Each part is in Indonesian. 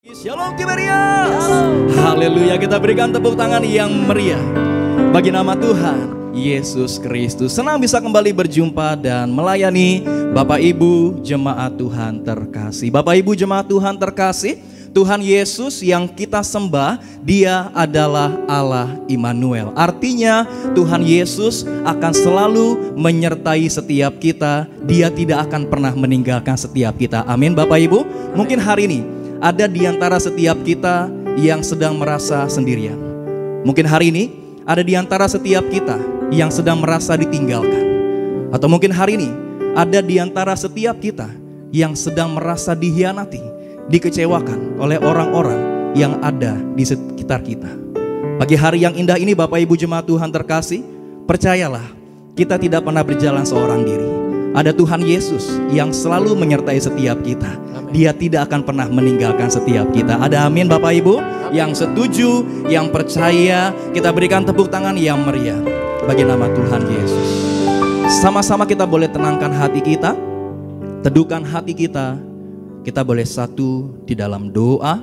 Shalom Tiberias. Haleluya, kita berikan tepuk tangan yang meriah bagi nama Tuhan Yesus Kristus. Senang bisa kembali berjumpa dan melayani Bapak Ibu jemaat Tuhan terkasih. Bapak Ibu jemaat Tuhan terkasih, Tuhan Yesus yang kita sembah, Dia adalah Allah Immanuel. Artinya Tuhan Yesus akan selalu menyertai setiap kita. Dia tidak akan pernah meninggalkan setiap kita. Amin Bapak Ibu. Mungkin hari ini ada di antara setiap kita yang sedang merasa sendirian. Mungkin hari ini ada di antara setiap kita yang sedang merasa ditinggalkan. Atau mungkin hari ini ada di antara setiap kita yang sedang merasa dikhianati, dikecewakan oleh orang-orang yang ada di sekitar kita. Pagi hari yang indah ini Bapak Ibu jemaat Tuhan terkasih, percayalah kita tidak pernah berjalan seorang diri. Ada Tuhan Yesus yang selalu menyertai setiap kita. Dia tidak akan pernah meninggalkan setiap kita. Ada amin Bapak Ibu? Yang setuju, yang percaya, kita berikan tepuk tangan yang meriah bagi nama Tuhan Yesus. Sama-sama kita boleh tenangkan hati kita, teduhkan hati kita. Kita boleh satu di dalam doa.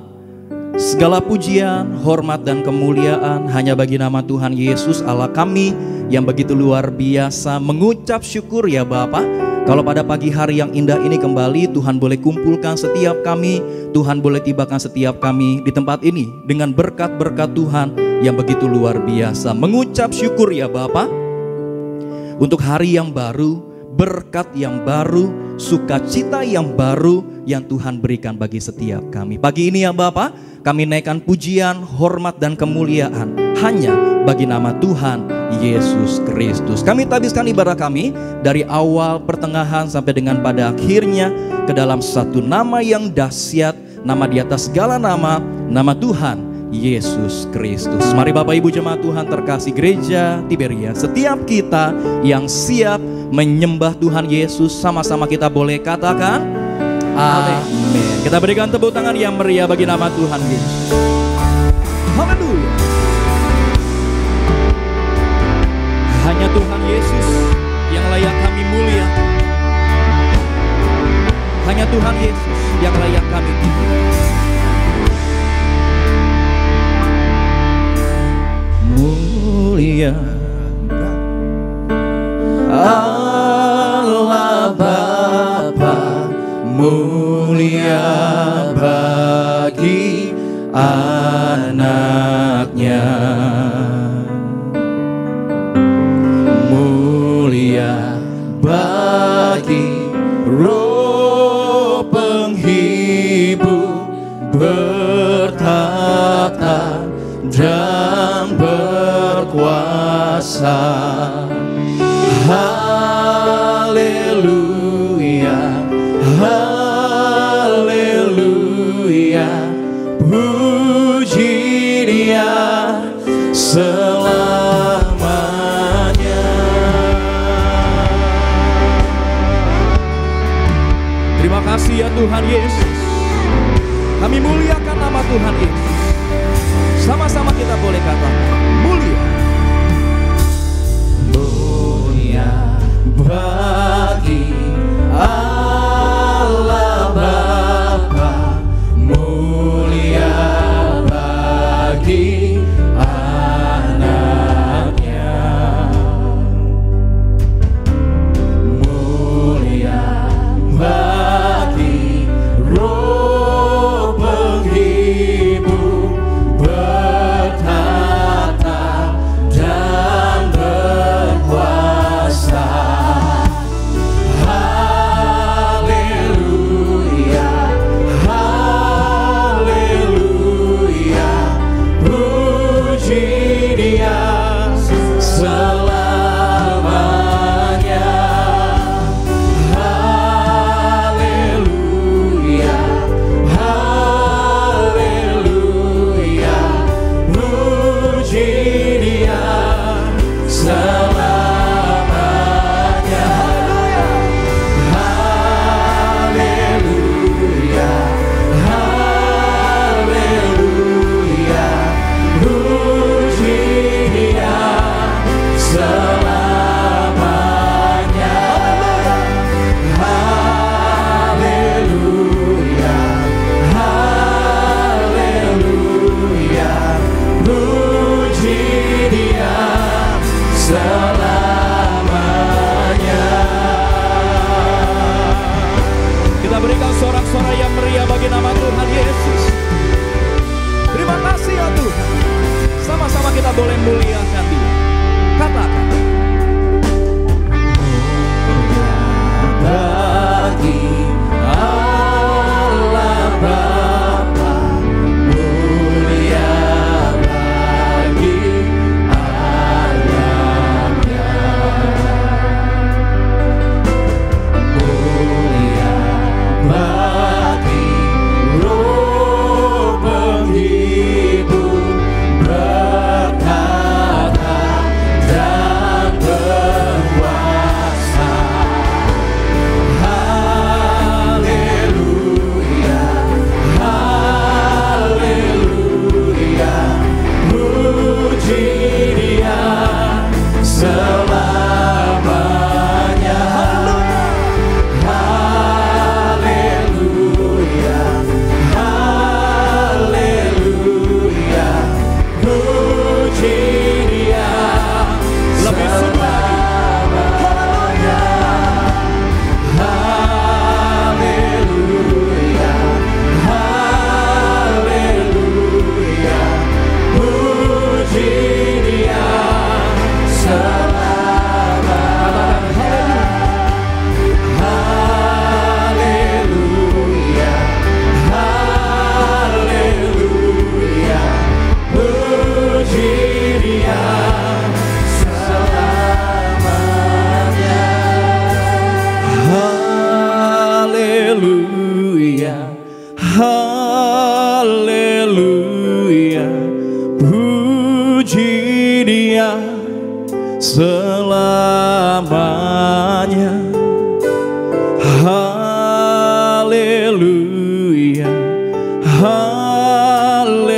Segala pujian, hormat dan kemuliaan hanya bagi nama Tuhan Yesus Allah kami yang begitu luar biasa. Mengucap syukur ya Bapa, kalau pada pagi hari yang indah ini kembali Tuhan boleh kumpulkan setiap kami, Tuhan boleh tibakan setiap kami di tempat ini dengan berkat-berkat Tuhan yang begitu luar biasa. Mengucap syukur ya Bapa untuk hari yang baru, berkat yang baru, sukacita yang baru yang Tuhan berikan bagi setiap kami. Pagi ini ya Bapa, kami naikkan pujian, hormat dan kemuliaan hanya bagi nama Tuhan Yesus Kristus. Kami tabiskan ibadah kami dari awal, pertengahan sampai dengan pada akhirnya ke dalam satu nama yang dahsyat, nama di atas segala nama, nama Tuhan Yesus Kristus. Mari Bapak Ibu jemaat Tuhan terkasih gereja Tiberias, setiap kita yang siap menyembah Tuhan Yesus, sama-sama kita boleh katakan amin. Kita berikan tepuk tangan yang meriah bagi nama Tuhan Yesus. Haleluya. Hanya Tuhan Yesus yang layak kami mulia. Hanya Tuhan Yesus yang layak kami tinggi. Mulia Allah Bapa, mulia bagi anaknya, mulia bagi Roh penghibur bertata dan berkuasa. Haleluya, haleluya, puji Dia selamanya. Terima kasih ya Tuhan Yesus. Kami muliakan nama Tuhan Yesus. Sama-sama kita boleh katakan mulia. Bagi Allah Bapa, mulia bagi anaknya, mulia bagi Roh penghibur bertata dan berkuasa.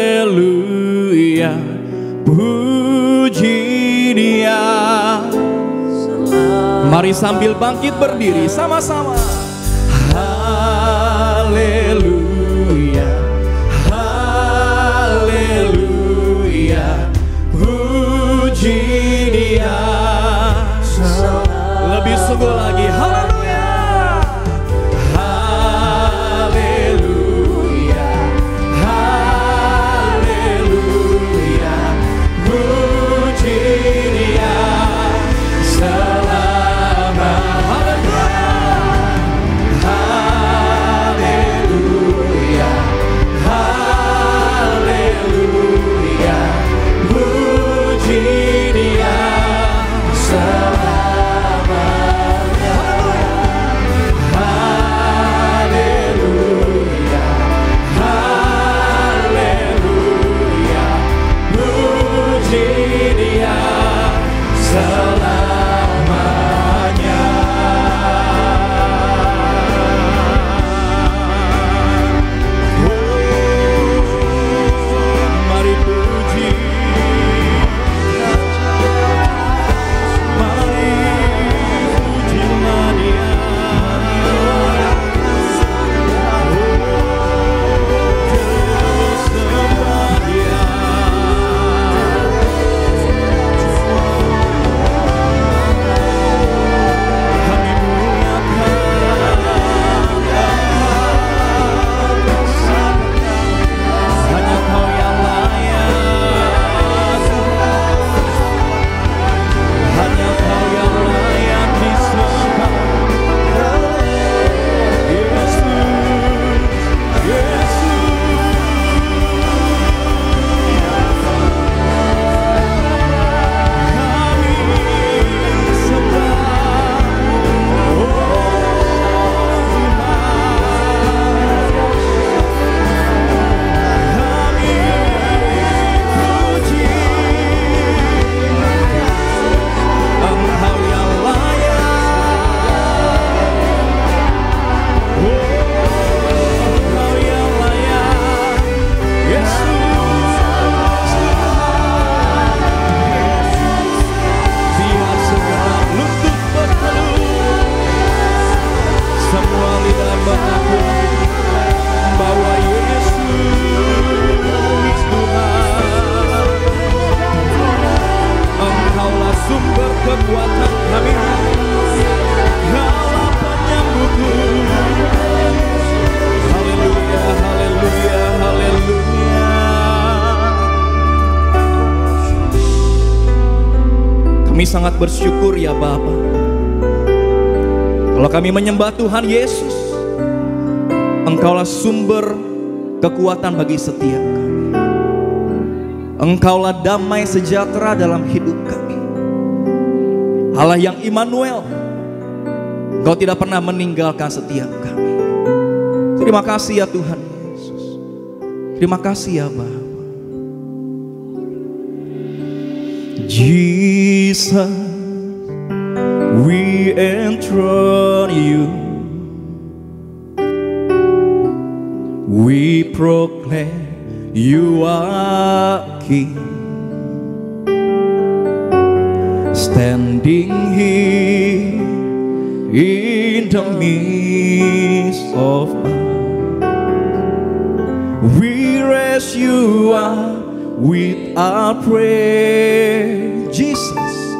Haleluya, puji Dia. Mari sambil bangkit berdiri sama-sama. Haleluya, haleluya, puji Dia. Lebih sungguh lagi, haleluya, haleluya, haleluya, puji Dia selama. Haleluya, haleluya, puji Dia selamanya. Haleluya, haleluya, puji Dia selamanya. Mari puji, mari pujilah Dia. Sembah Dia. Kami muliakan, hanya Kau yang layak, hanya Kau yang layak disembah. Yesus, Yesus. Kami sembah, oh kami puji, Engkau yang layak, Engkau yang layak, Yesus. Biar segala lutut bertelut, semua lidah mengakui bahwa Yesus Tuhan. Engkaulah sumber kekuatan kami, Kaulah penyembuhku. Haleluya, haleluya, haleluya. Kami sangat bersyukur ya Bapa, kalau kami menyembah Tuhan Yesus, Engkaulah sumber kekuatan bagi setiap kami. Engkaulah damai sejahtera dalam hidup kami. Allah yang Immanuel, Engkau tidak pernah meninggalkan setiap kami. Terima kasih ya Tuhan Yesus. Terima kasih ya Bapa. Jesus, we enthrone You. We proclaim You are King. Standing here in the midst of us, we raise You up with our praise. Jesus,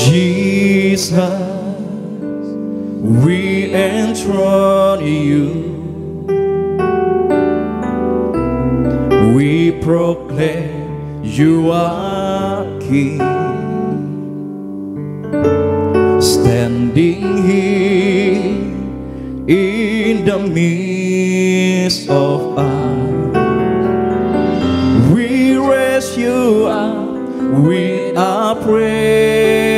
Jesus, we enthrone You. We proclaim You are King. Standing here in the midst of us, we raise You up with our praise.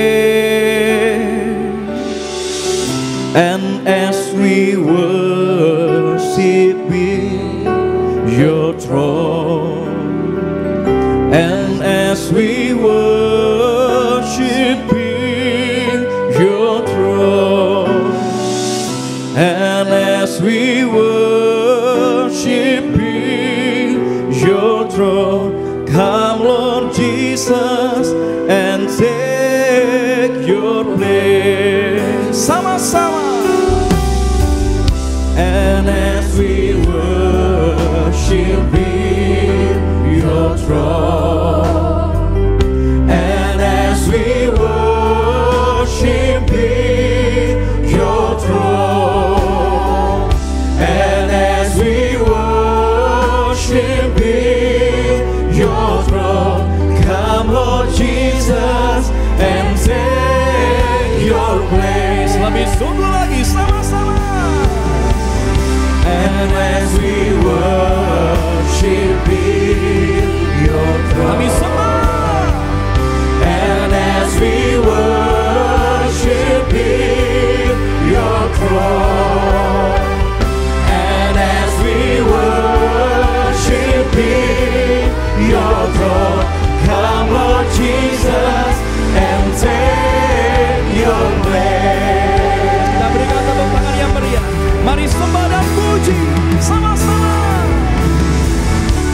And as we worship with Your throne, and as we worship in Your throne, and as we worship Jesus, and take your place. Sama-sama. And as we worship in your throne, and as we worship in your throne, and as we worship in your throne, come Lord Jesus and take your place. Lebih sungguh lagi sama-sama. And as we worship in your throne, and as we worship in your throne, and as we worship in your throne, come Lord Jesus and take your place. Kita berikan tepuk tangan yang meriah. Mari sembah dan puji sama-sama.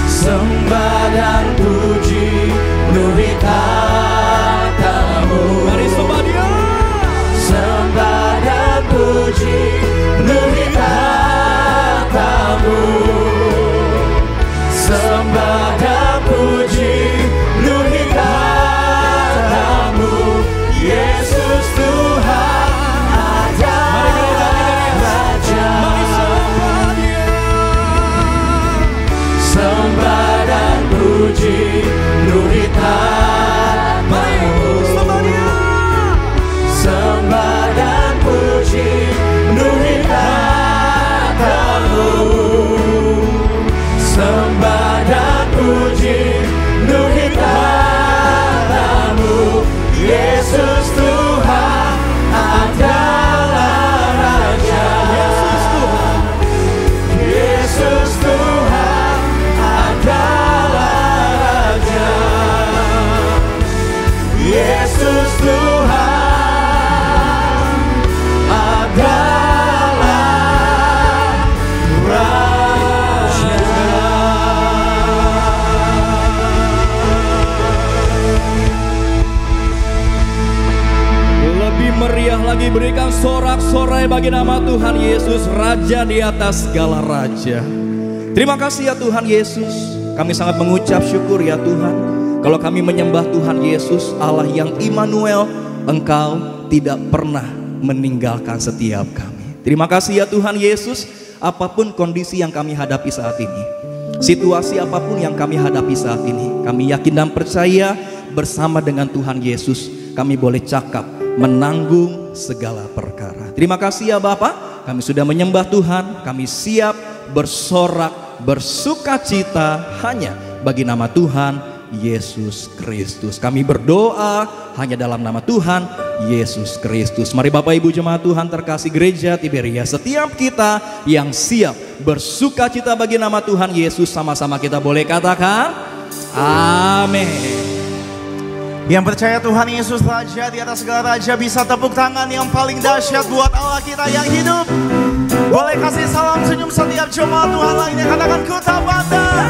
Sembah dan puji nuri tatamu. Mari sembah Dia. Sembah dan puji nuri tatamu. Sembah dan puji nuri tatamu. Yesus Tuhan adalah Raja. Mari sembah Dia. Sembah dan puji nuri tatamu. Mari sembah Dia. Sembah dan puji nuri tatamu. Sembah dan puji nuri tatamu. Yesus Tuhan adalah Raja. Yesus Tuhan, Yesus Tuhan adalah Raja. Yesus Tuhan adalah Raja. Lebih meriah lagi, berikan sorak-sorai bagi nama Tuhan Yesus, Raja di atas segala raja. Terima kasih ya Tuhan Yesus. Kami sangat mengucap syukur ya Tuhan, kalau kami menyembah Tuhan Yesus, Allah yang Immanuel, Engkau tidak pernah meninggalkan setiap kami. Terima kasih ya Tuhan Yesus. Apapun kondisi yang kami hadapi saat ini, situasi apapun yang kami hadapi saat ini, kami yakin dan percaya bersama dengan Tuhan Yesus kami boleh cakap menanggung segala perkara. Terima kasih ya Bapa, kami sudah menyembah Tuhan, kami siap bersorak bersukacita hanya bagi nama Tuhan Yesus Kristus. Kami berdoa hanya dalam nama Tuhan Yesus Kristus. Mari Bapak Ibu jemaat Tuhan terkasih gereja Tiberia, setiap kita yang siap bersukacita bagi nama Tuhan Yesus, sama-sama kita boleh katakan amin. Yang percaya Tuhan Yesus Raja di atas segala raja, bisa tepuk tangan yang paling dahsyat buat Allah kita yang hidup. Boleh kasih salam senyum setiap jemaat Tuhan lainnya, katakan Kota Banda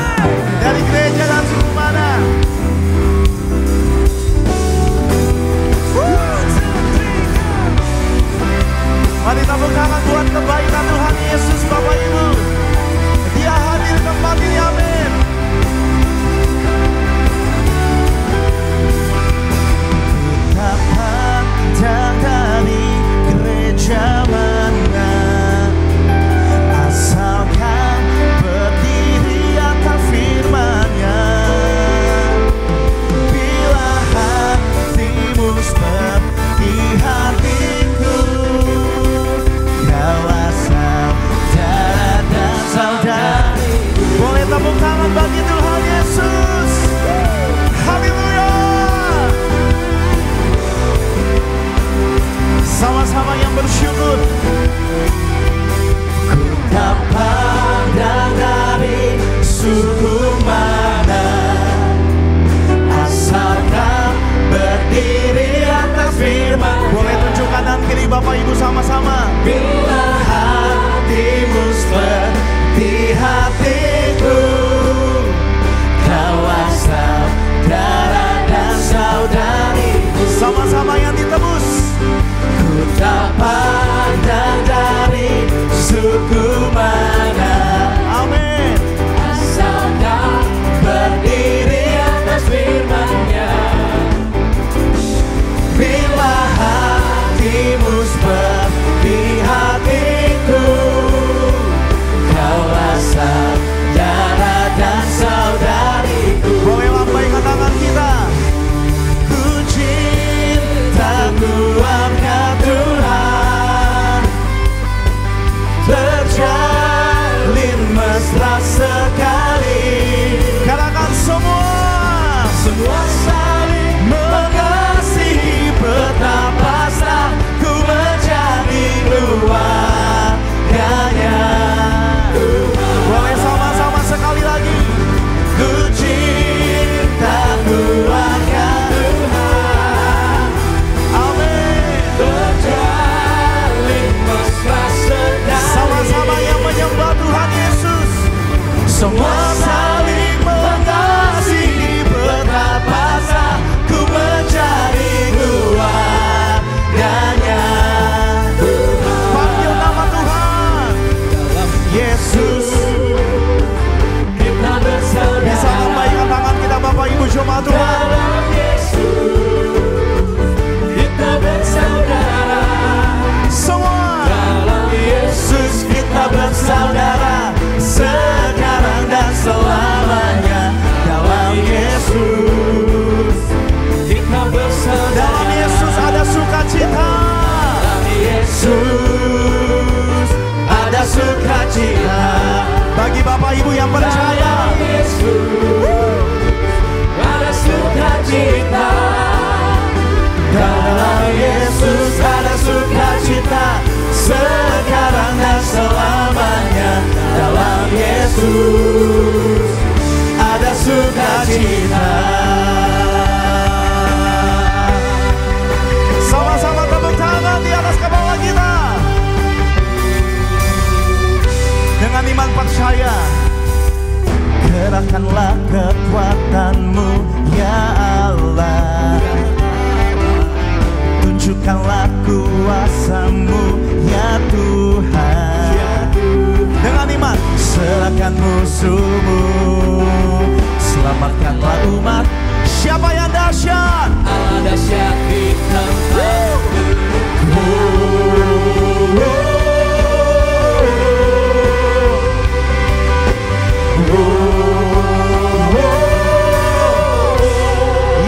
dari gereja dan suku mana. Mari tepuk tangan buat kebaikan Tuhan Yesus Bapak Ibu. Dia hadir di tempat ini, amin. Datang dari gereja mana, asalkan berdiri saling mengasihi, betapa ku mencari keluarganya. Panggil nama Tuhan Yesus. Kita bersaudara. Bisa lambaikan tangan kita Bapak Ibu jemaat Tuhan. Dalam Yesus kita bersaudara. Semua Dalam Yesus kita bersaudara sekarang dan selamanya. Dalam Yesus kita bersaudara. dalam Yesus ada sukacita. Dalam Yesus ada sukacita. Bagi Bapak Ibu yang percaya, Dalam Yesus ada sukacita. dalam Yesus ada sukacita sekarang dan selamanya. Dalam Yesus ada sukacita. Sama-sama tepuk tangan di atas kepala kita. Dengan iman percaya, gerakkanlah kekuatan-Mu ya Allah. Tunjukkanlah kuasa-Mu ya Tuhan. Dengan iman, serahkan musuhmu, selamatkanlah umat. Siapa yang dahsyat? Allah dahsyat di tempat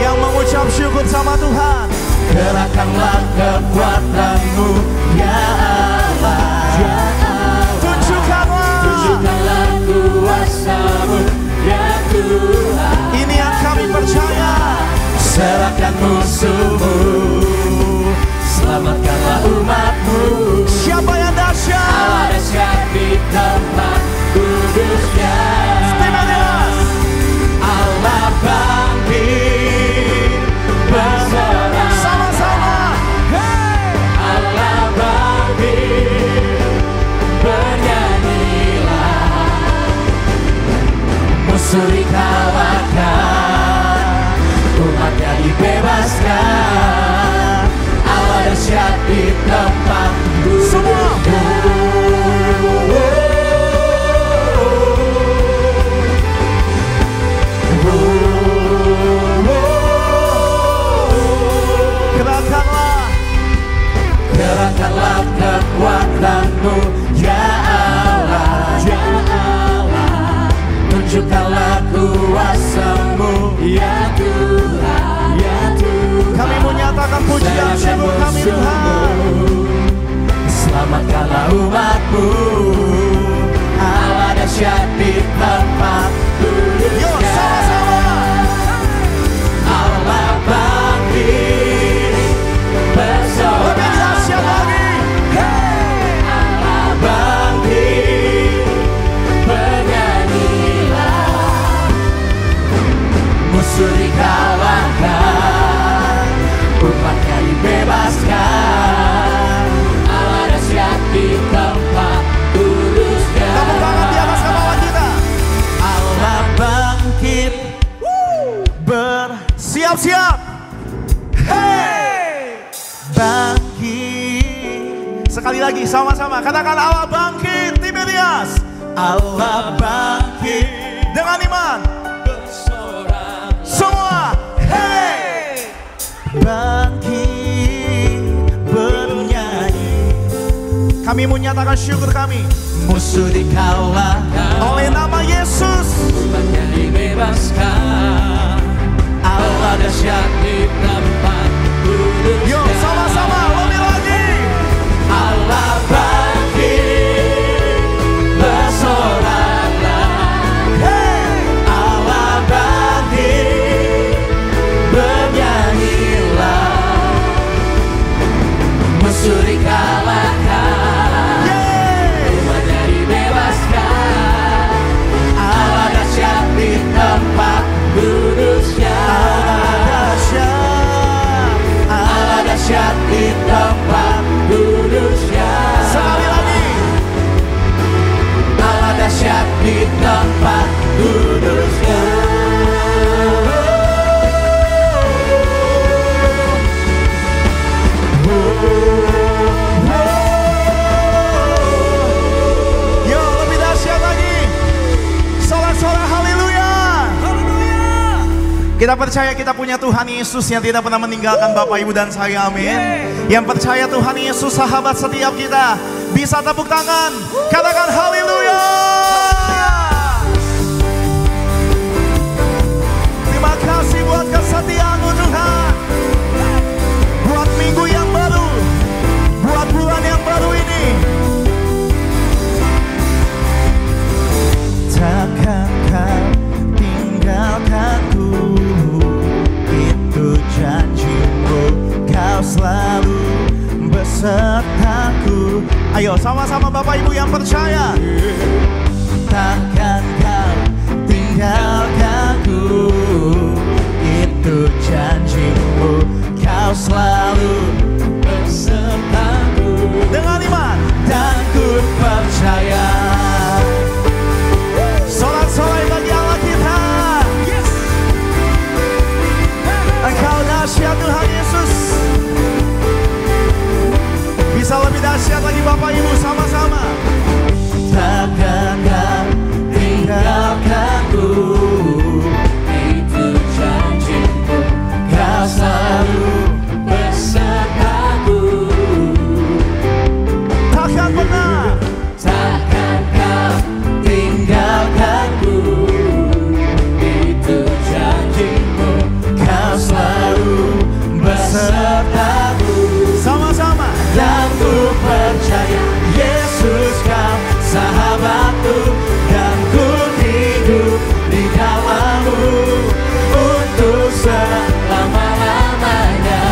yang mengucap syukur sama Tuhan. Gerakkanlah kekuatan-Mu ya Allah. Tunjukkanlah kuasa-Mu ya Tuhan. ini yang kami percaya. Serahkan musuhmu, selamatkanlah umat-Mu. Siapa yang dahsyat? Allah dahsyat di tempat kudusnya. Timotius. Allah bangkit bersama. Sama-sama. Hey! Allah bangkit, bernyanyilah. Musuh dikalahkan, umatnya dibebaskan. Allah dahsyat di tempat semua. Gerakkanlah kekuatan-Mu ya Allah. Tunjukkanlah kuasa-Mu ya Tuhan. Kami menyatakan pujian syukur kami Tuhan. Selamatkanlah umat-Mu. Allah dahsyat di tempat kudusnya. Yuk sama-sama. Allah bangkit bersama. Lebih dahsyat lagi. Hey! Allah bangkit, bernyanyilah. Musuh dikalahkan, umatnya dibebaskan. Allah dahsyat di tempat kudusnya. Tepuk tangan di atas kepala kita. Allah bangkit, bersiap-siap. Hey! Bangkit. Sekali lagi sama-sama katakan Allah bangkit. Timotius. Allah bangkit dengan iman. Semua. Hey! Bangkit bernyanyi. Kami menyatakan syukur kami. Musuh dikalahkan oleh nama Yesus. Umatnya dibebaskan. Allah dahsyat di tempat kudusnya. Yuk sama-sama lebih lagi. Allah bangkit, bersoraklah. Hey! Allah bangkit, bernyanyilah. Musuh dikalahkan, Yeay! umatnya dibebaskan. Kita percaya kita punya Tuhan Yesus yang tidak pernah meninggalkan Bapak, Ibu, dan saya, amin. Yang percaya Tuhan Yesus sahabat setiap kita, bisa tepuk tangan, katakan haleluya. Terima kasih buat kesetiaan-Mu Tuhan, buat minggu yang baru, buat bulan yang baru ini. Takkan Kau tinggalkanku, itu janji-Mu, Kau selalu besertaku. Ayo sama-sama Bapak Ibu yang percaya. Takkan Kau tinggalkanku, itu janji-Mu, Kau selalu besertaku. Dengan iman dan ku percaya. Sorak-sorai bagi Allah kita. Yes. Engkau dahsyat Tuhan Yesus. Bisa lebih dahsyat lagi Bapak Ibu sama-sama. Takkan Kau tinggalkanku, itu janji-Mu, Kau selalu besertaku. Takkan pernah, takkan Kau tinggalkanku, itu janji-Mu, Kau selalu besertaku. Sama-sama. Dan ku percaya Yesus Kau sahabatku, dan ku hidup di dalam-Mu untuk selama-lamanya.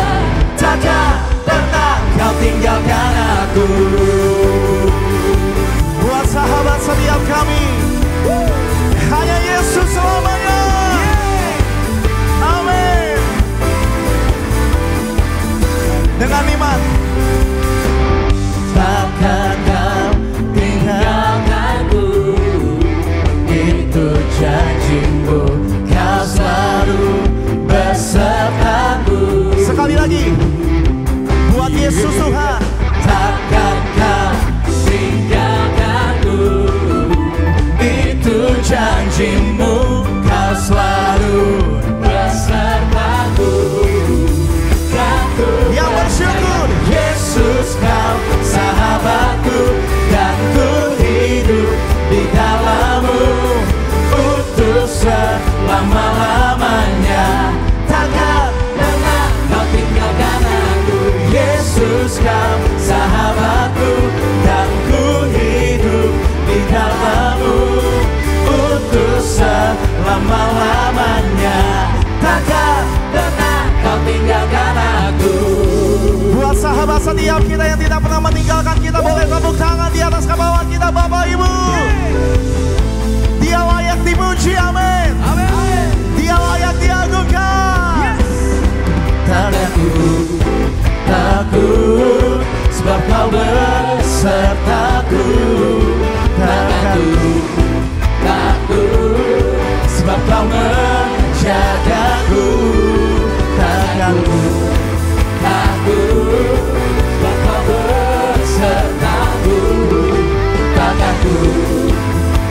Takkan pernah Kau tinggalkan aku. Buat sahabat setiap kami, hanya Yesus selamanya. Amin. Dengan iman. Takkan Kau tinggalkanku, itu janji-Mu, Kau selalu besertaku. Sekali lagi, buat Yesus Tuhan. Takkan Kau tinggalkanku, itu janji-Mu, Kau selalu besertaku. Yang bersyukur, Yesus Kau sahabatku, dan ku hidup di dalam-Mu untuk selama-lamanya. Takkan pernah Kau tinggalkan aku. Yesus Kau sahabatku, dan ku hidup di dalam-Mu untuk selama-lamanya. Takkan pernah Kau tinggalkan aku. Buat sahabat setiap kita yang tidak pernah meninggalkan kita, boleh tepuk tangan di atas kepala kita Bapak Ibu. Dia layak dipuji, amin. Dia layak diagungkan. Takut, takut, sebab Kau besertaku. Takut, takut, sebab Kau menjagaku. Takut, takut, sebab Kau besertaku. Takut,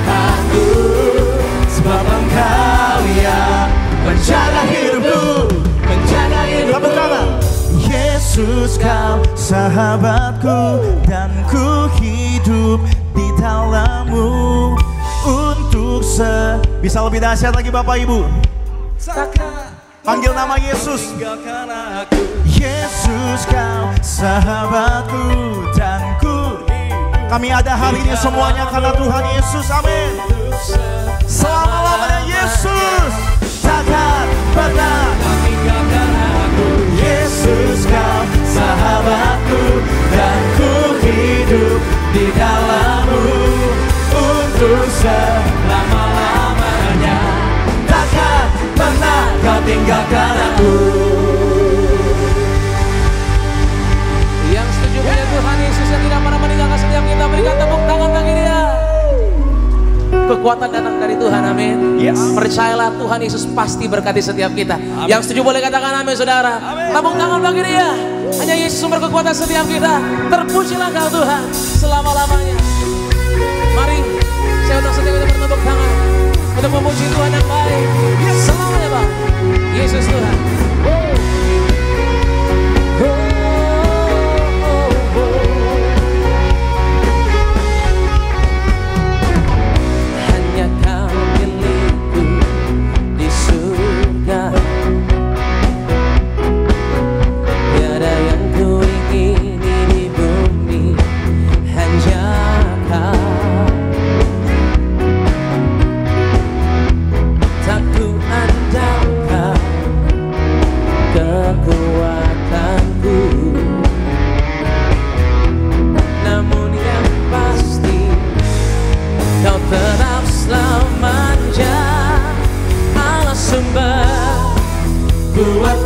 takut, sebab Engkau yang menjaga hidupku, menjaga hidupku. Yesus Kau sahabatku, dan ku hidup di dalam-Mu untuk Bisa lebih dahsyat lagi Bapak Ibu. Panggil nama Yesus. Yesus Kau sahabatku, dan ku. Kami ada hari ini semuanya karena Tuhan Yesus, amin. Selama-lamanya Yesus takkan pernah tinggalkan aku. Yesus Kau sahabatku, dan ku hidup di dalam-Mu untuk selama-lamanya. Takkan pernah Kau tinggalkan aku. Yang setuju punya Tuhan Yesus yang tidak pernah meninggalkan setiap kita, berikan tepuk tangan bagi Dia. Kekuatan datang dari Tuhan, amin. Yes. Percayalah Tuhan Yesus pasti berkati setiap kita. Amin. Yang setuju boleh katakan amin, saudara. Amin. Tepuk tangan bagi Dia. Hanya Yesus sumber kekuatan setiap kita. Terpujilah Kau Tuhan selama-lamanya. Mari saya undang setiap kita bertepuk tangan untuk memuji Tuhan yang baik selamanya, Bang.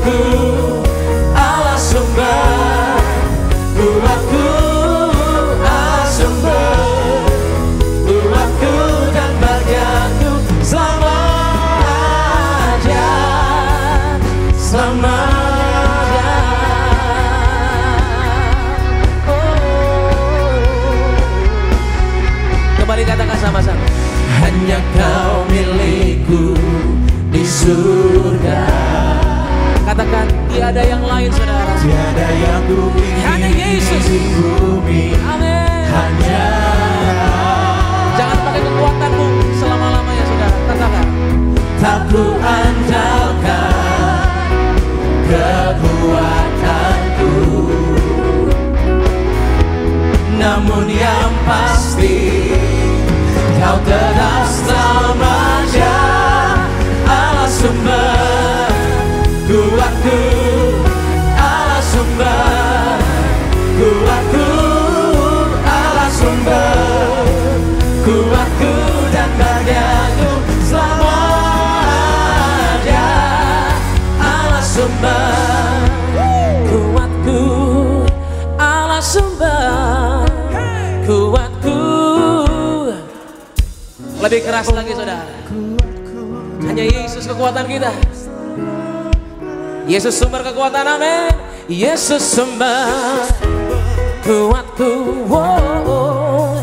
kuatku, Allah sumber kuatku, Allah sumber kuatku dan bahagiaku selamanya, selamanya. Kembali katakan sama-sama. Hanya Kau milikku di surga. Katakan, tiada yang lain saudara. Tiada yang ku Hanya Yesus. di bumi. Amin. Hanya. Jangan pakai kekuatanmu selama-lamanya saudara. Katakan, Tak ku andalkan kekuatanku, namun yang pasti Kau tetap selamanya, Allah sumber kuatku, Allah sumber kuatku, Allah sumber kuatku dan bahagiaku selamanya, Allah sumber kuatku, Allah sumber kuatku. Lebih keras lagi saudara. Hanya Yesus kekuatan kita. Yesus sumber kekuatan, amin. Yesus sumber kuatku, wow.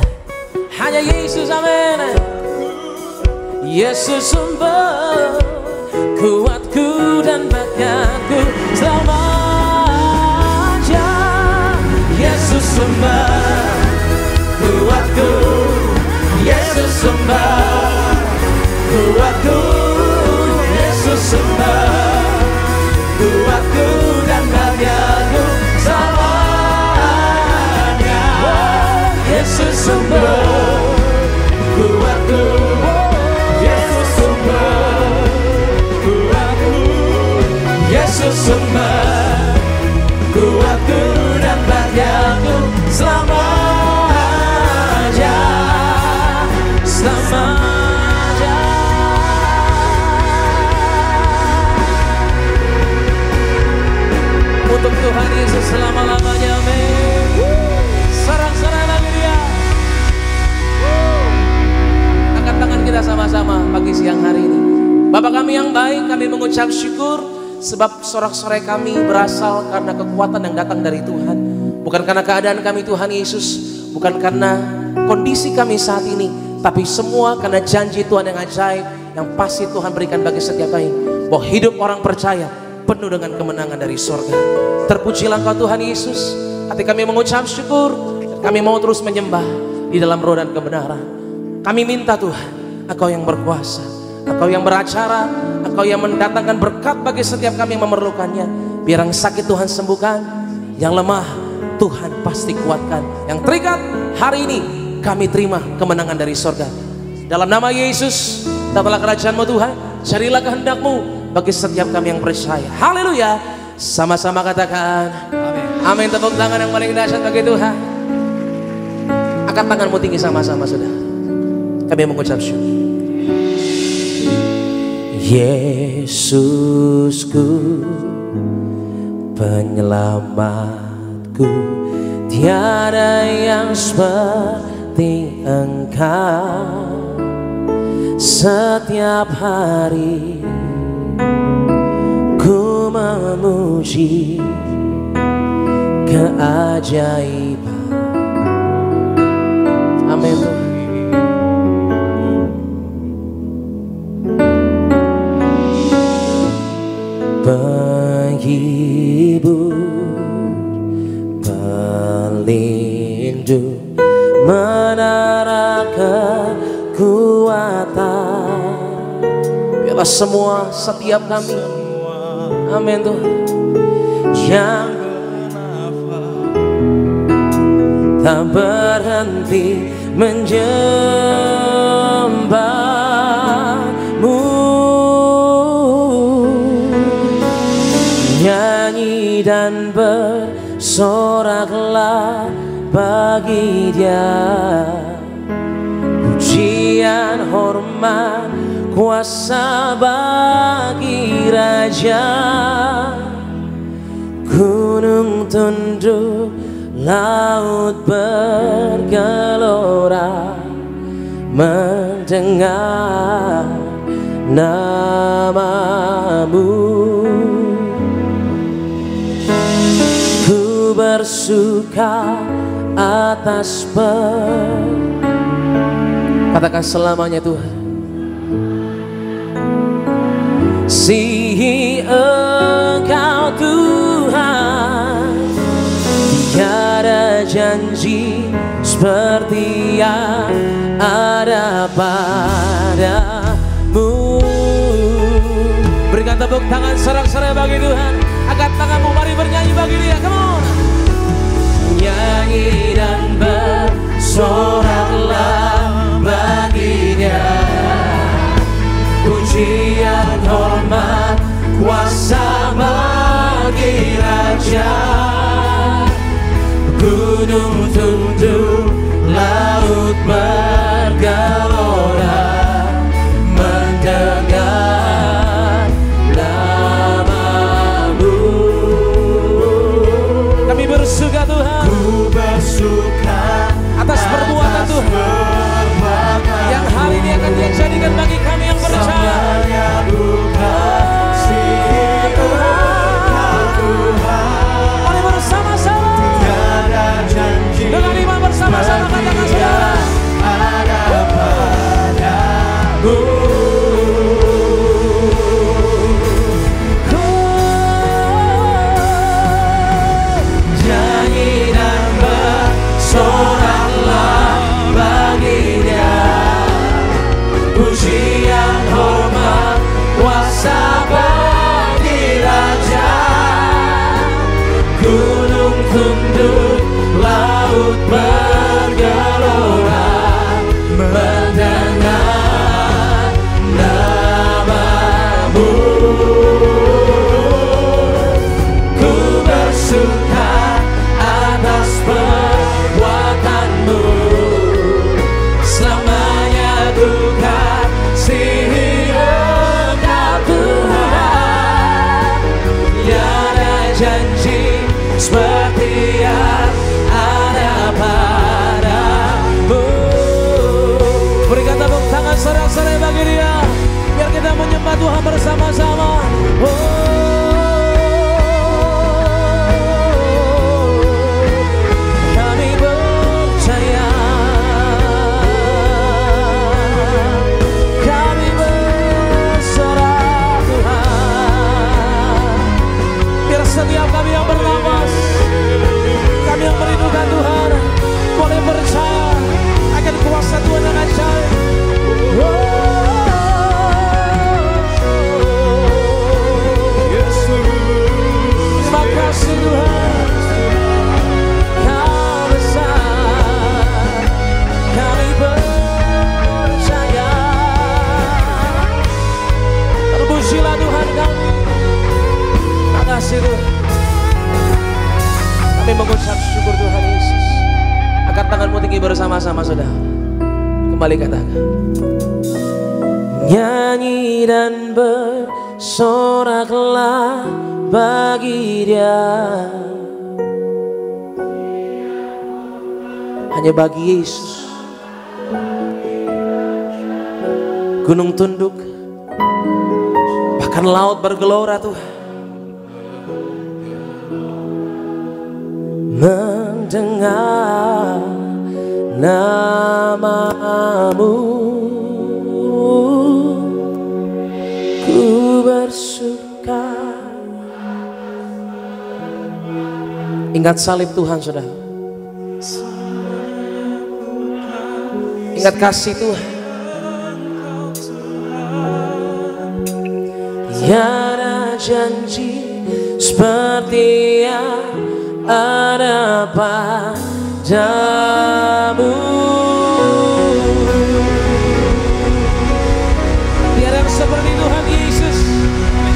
Hanya Yesus, amin. Yesus sumber kuatku dan bahagiaku selamanya. Yesus sumber kuatku, Yesus sumber kuatku, Yesus sumber kuatku dan bahagiaku selamanya. Yesus sumber kuatku, Yesus sumber kuatku, Yesus sumber kuatku dan bahagiaku selamanya, selamanya. Untuk Tuhan Yesus selama-lamanya, amin. Serang-serang lagi dia. Angkat tangan kita sama-sama pagi siang hari ini. Bapa kami yang baik, kami mengucap syukur sebab sorak-sorai kami berasal karena kekuatan yang datang dari Tuhan. Bukan karena keadaan kami Tuhan Yesus, bukan karena kondisi kami saat ini, tapi semua karena janji Tuhan yang ajaib yang pasti Tuhan berikan bagi setiap kami. Bahwa hidup orang percaya penuh dengan kemenangan dari surga. Terpujilah Engkau Tuhan Yesus. Hati kami mengucap syukur, kami mau terus menyembah di dalam roh dan kebenaran. Kami minta Tuhan, Engkau yang berkuasa, Engkau yang beracara, Engkau yang mendatangkan berkat bagi setiap kami yang memerlukannya. Biar yang sakit Tuhan sembuhkan, yang lemah Tuhan pasti kuatkan. Yang terikat hari ini kami terima kemenangan dari surga. Dalam nama Yesus, datanglah kerajaan-Mu Tuhan, jadilah kehendak-Mu bagi setiap kami yang percaya. Haleluya. Sama-sama katakan amin. Tepuk tangan yang paling dahsyat bagi Tuhan. Angkat tanganmu tinggi sama-sama saudara. Kami mengucap syukur. Yesusku, penyelamatku, tiada yang seperti Engkau. Setiap hari ku memuji keajaiban. Amin. Penghibur, pelindung, menara kekuatan. Biarlah semua setiap kami, amin Tuhan, yang tak berhenti menyembah-Mu. Nyanyi dan bersoraklah bagi Dia, pujian, hormat, kuasa bagi Raja. Gunung tunduk, laut bergelora, mendengar namamu. Ku bersuka atas katakan selamanya Tuhan. Kasih Engkau Tuhan, tiada janji seperti yang ada padamu. Berikan tepuk tangan sorak-sorai bagi Tuhan. Angkat tanganmu, mari bernyanyi bagi Dia. Come on. Nyanyi dan bersoraklah bagi Dia, pujian, hormat, kuasa bagi Raja. Gunung tunduk, laut bergelora, mendengar namamu. Kami bersuka Tuhan, ku bersuka atas perbuatan Tuhan yang hari ini akan Dia jadikan bagi kami yang percaya. Mari bersama-sama dengan iman bersama-sama katakan saudara, ada padamu. Nyanyi dan bersoraklah bagi Dia, pujian, hormat, kuasa bagi Raja. Gunung tunduk, laut bergelora, mendengar namamu. Ku bersuka atas perbuatanmu, selamanya ku kasihi Engkau Tuhan. Tiada janji seperti yang ada padamu. Berikan tepuk tangan sorak-sorai bagi Dia, biar kita menyembah Tuhan bersama-sama. Kami percaya, kami berserah Tuhan. Biar setiap kami yang bernapas, kami yang merindukan Tuhan, boleh percaya akan kuasa Tuhan yang ajaib. Terima kasih Tuhan, Kau besar, kami percaya. Terpujilah Tuhan kami. Terima kasih Tuhan. Kami mengucap syukur Tuhan Yesus. Angkat tanganmu tinggi bersama-sama saudara. Kembali katakan. Nyanyi dan bersoraklah bagi Dia, hanya bagi Yesus. Gunung tunduk, bahkan laut bergelora Tuhan. Mendengar namamu, ku bersuka. Ingat salib Tuhan saudara, ingat kasih Tuhan. Tiada janji seperti yang ada padamu. Tiada yang seperti Tuhan Yesus.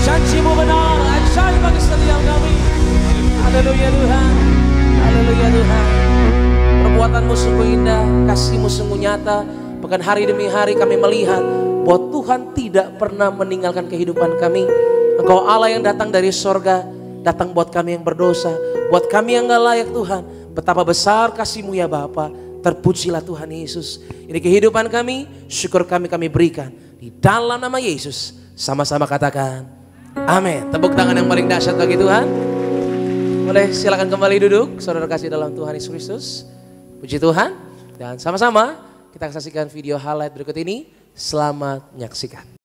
Janji-Mu benar, ajaib bagi setiap kami. Haleluya Tuhan, haleluya Tuhan. Perbuatan-Mu sungguh indah, kasih-Mu sungguh nyata. Bahkan hari demi hari kami melihat bahwa Tuhan tidak pernah meninggalkan kehidupan kami. Engkau Allah yang datang dari sorga, datang buat kami yang berdosa, buat kami yang gak layak Tuhan. Betapa besar kasih-Mu ya Bapa. Terpujilah Tuhan Yesus. Ini kehidupan kami, syukur kami berikan di dalam nama Yesus. Sama-sama katakan amin. Tepuk tangan yang paling dahsyat bagi Tuhan. Boleh silakan kembali duduk, saudara kasih dalam Tuhan Yesus Kristus. Puji Tuhan. Dan sama-sama kita saksikan video highlight berikut ini. Selamat menyaksikan.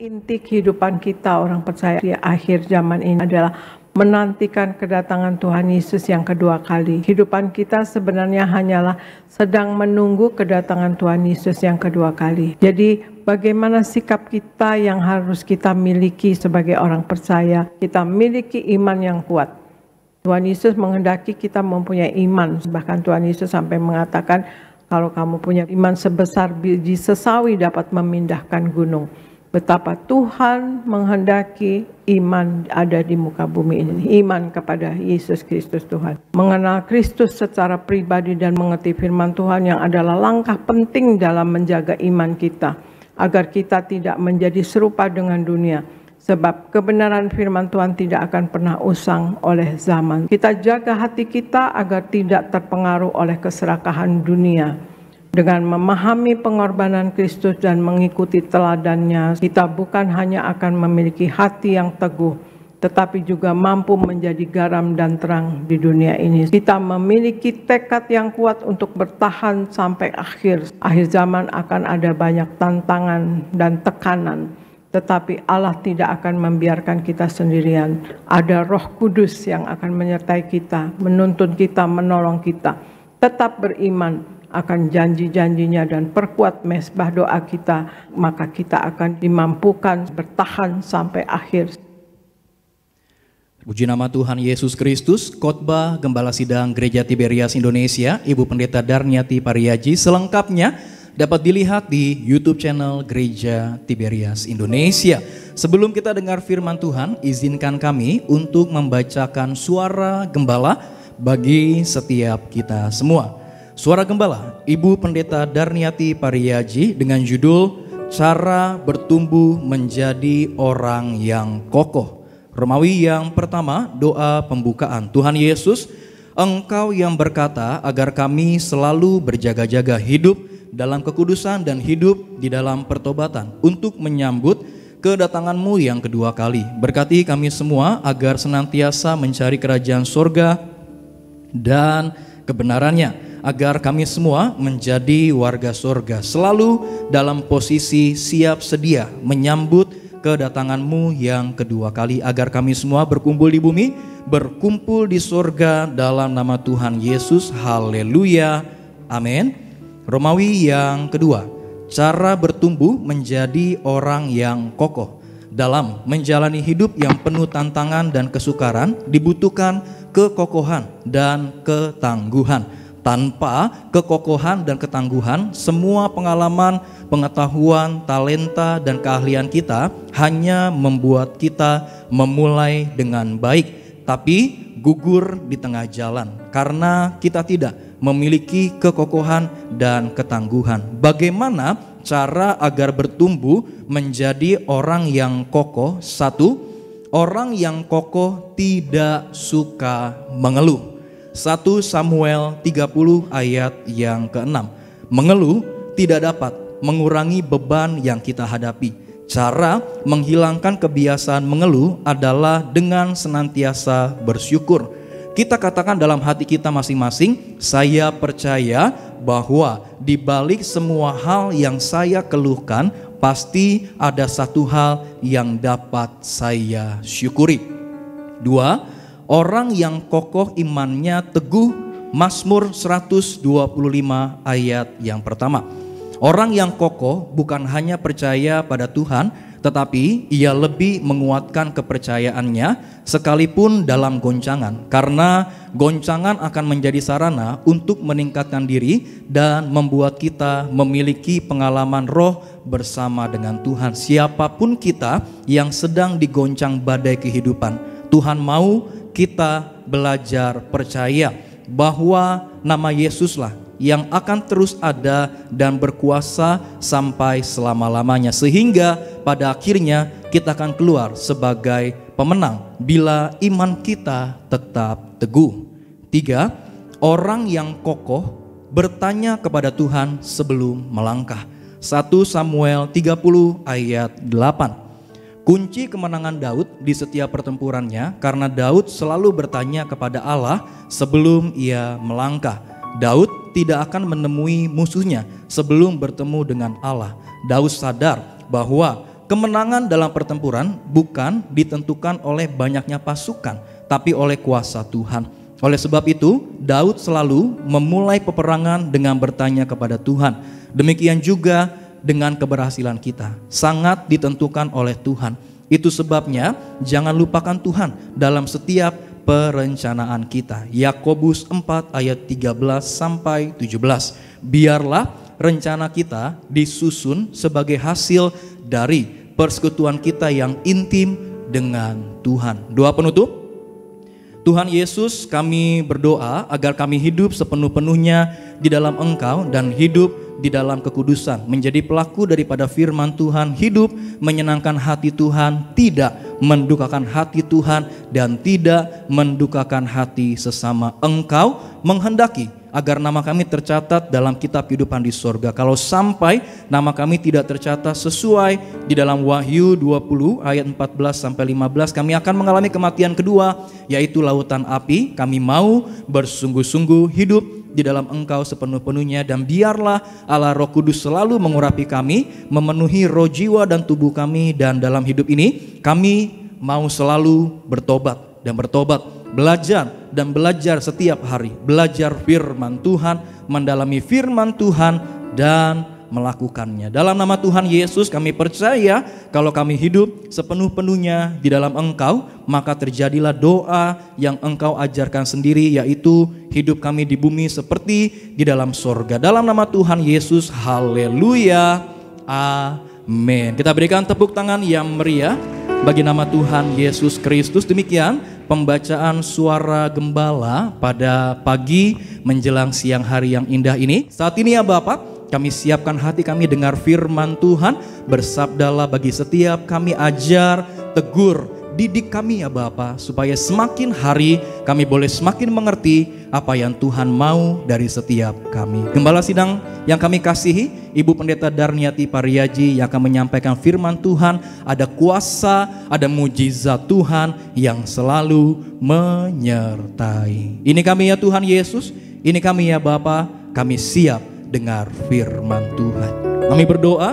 Inti kehidupan kita orang percaya di akhir zaman ini adalah menantikan kedatangan Tuhan Yesus yang kedua kali. Kehidupan kita sebenarnya hanyalah sedang menunggu kedatangan Tuhan Yesus yang kedua kali. Jadi bagaimana sikap kita yang harus kita miliki sebagai orang percaya? Kita miliki iman yang kuat. Tuhan Yesus menghendaki kita mempunyai iman. Bahkan Tuhan Yesus sampai mengatakan, kalau kamu punya iman sebesar biji sesawi dapat memindahkan gunung. Betapa Tuhan menghendaki iman ada di muka bumi ini. Iman kepada Yesus Kristus Tuhan. Mengenal Kristus secara pribadi dan mengerti firman Tuhan yang adalah langkah penting dalam menjaga iman kita. Agar kita tidak menjadi serupa dengan dunia. Sebab kebenaran firman Tuhan tidak akan pernah usang oleh zaman. Kita jaga hati kita agar tidak terpengaruh oleh keserakahan dunia. Dengan memahami pengorbanan Kristus dan mengikuti teladannya, kita bukan hanya akan memiliki hati yang teguh, tetapi juga mampu menjadi garam dan terang di dunia ini. Kita memiliki tekad yang kuat untuk bertahan sampai akhir. Akhir zaman akan ada banyak tantangan dan tekanan, tetapi Allah tidak akan membiarkan kita sendirian. Ada Roh Kudus yang akan menyertai kita, menuntun kita, menolong kita. Tetap beriman akan janji-janjinya dan perkuat mezbah doa kita, maka kita akan dimampukan bertahan sampai akhir. Puji nama Tuhan Yesus Kristus. Khotbah Gembala Sidang Gereja Tiberias Indonesia, Ibu Pendeta Darniati Pariaji, selengkapnya dapat dilihat di YouTube channel Gereja Tiberias Indonesia. Sebelum kita dengar firman Tuhan, izinkan kami untuk membacakan suara gembala bagi setiap kita semua. Suara Gembala, Ibu Pendeta Darniati Pariaji dengan judul Cara Bertumbuh Menjadi Orang yang Kokoh. Romawi yang pertama, doa pembukaan. Tuhan Yesus, Engkau yang berkata agar kami selalu berjaga-jaga hidup dalam kekudusan dan hidup di dalam pertobatan untuk menyambut kedatangan-Mu yang kedua kali. Berkati kami semua agar senantiasa mencari kerajaan sorga dan kebenarannya, agar kami semua menjadi warga sorga, selalu dalam posisi siap sedia menyambut kedatangan-Mu yang kedua kali, agar kami semua berkumpul di bumi, berkumpul di sorga dalam nama Tuhan Yesus. Haleluya, amin. Romawi yang kedua, cara bertumbuh menjadi orang yang kokoh. Dalam menjalani hidup yang penuh tantangan dan kesukaran dibutuhkan kekokohan dan ketangguhan. Tanpa kekokohan dan ketangguhan, semua pengalaman, pengetahuan, talenta, dan keahlian kita hanya membuat kita memulai dengan baik, tapi gugur di tengah jalan karena kita tidak memiliki kekokohan dan ketangguhan. Bagaimana cara agar bertumbuh menjadi orang yang kokoh? 1. Orang yang kokoh tidak suka mengeluh. 1 Samuel 30 ayat yang ke-6. Mengeluh tidak dapat mengurangi beban yang kita hadapi. Cara menghilangkan kebiasaan mengeluh adalah dengan senantiasa bersyukur. Kita katakan dalam hati kita masing-masing, saya percaya bahwa di balik semua hal yang saya keluhkan, pasti ada satu hal yang dapat saya syukuri. 2. Orang yang kokoh imannya teguh. Mazmur 125 ayat yang pertama. Orang yang kokoh bukan hanya percaya pada Tuhan, tetapi ia lebih menguatkan kepercayaannya sekalipun dalam goncangan. Karena goncangan akan menjadi sarana untuk meningkatkan diri dan membuat kita memiliki pengalaman roh bersama dengan Tuhan. Siapapun kita yang sedang digoncang badai kehidupan, Tuhan mau kita belajar percaya bahwa nama Yesuslah yang akan terus ada dan berkuasa sampai selama-lamanya, sehingga pada akhirnya kita akan keluar sebagai pemenang bila iman kita tetap teguh. 3, orang yang kokoh bertanya kepada Tuhan sebelum melangkah. 1 Samuel 30 ayat 8. Kunci kemenangan Daud di setiap pertempurannya karena Daud selalu bertanya kepada Allah sebelum ia melangkah. Daud tidak akan menemui musuhnya sebelum bertemu dengan Allah. Daud sadar bahwa kemenangan dalam pertempuran bukan ditentukan oleh banyaknya pasukan, tapi oleh kuasa Tuhan. Oleh sebab itu, Daud selalu memulai peperangan dengan bertanya kepada Tuhan. Demikian juga dengan keberhasilan kita, sangat ditentukan oleh Tuhan. Itu sebabnya jangan lupakan Tuhan dalam setiap perencanaan kita. Yakobus 4 ayat 13 sampai 17. Biarlah rencana kita disusun sebagai hasil dari persekutuan kita yang intim dengan Tuhan. Doa penutup. Tuhan Yesus, kami berdoa agar kami hidup sepenuh-penuhnya di dalam Engkau dan hidup di dalam kekudusan, menjadi pelaku daripada firman Tuhan, hidup menyenangkan hati Tuhan, tidak mendukakan hati Tuhan, dan tidak mendukakan hati sesama. Engkau menghendaki agar nama kami tercatat dalam kitab kehidupan di sorga. Kalau sampai nama kami tidak tercatat sesuai di dalam Wahyu 20 ayat 14 sampai 15, kami akan mengalami kematian kedua, yaitu lautan api. Kami mau bersungguh-sungguh hidup di dalam Engkau sepenuh-penuhnya, dan biarlah Allah Roh Kudus selalu mengurapi kami, memenuhi roh, jiwa, dan tubuh kami. Dan dalam hidup ini kami mau selalu bertobat dan bertobat, belajar dan belajar setiap hari, belajar firman Tuhan, mendalami firman Tuhan, dan melakukannya. Dalam nama Tuhan Yesus kami percaya kalau kami hidup sepenuh-penuhnya di dalam Engkau, maka terjadilah doa yang Engkau ajarkan sendiri, yaitu hidup kami di bumi seperti di dalam sorga. Dalam nama Tuhan Yesus, haleluya, amin. Kita berikan tepuk tangan yang meriah bagi nama Tuhan Yesus Kristus. Demikian pembacaan suara gembala pada pagi menjelang siang hari yang indah ini. Saat ini ya Bapak, kami siapkan hati kami dengar firman Tuhan. Bersabdalah bagi setiap kami, ajar, tegur, didik kami ya Bapa, supaya semakin hari kami boleh semakin mengerti apa yang Tuhan mau dari setiap kami. Gembala sidang yang kami kasihi, Ibu Pendeta Darniati Pariaji yang akan menyampaikan firman Tuhan. Ada kuasa, ada mujizat Tuhan yang selalu menyertai. Ini kami ya Tuhan Yesus, ini kami ya Bapa, kami siap dengar firman Tuhan. Kami berdoa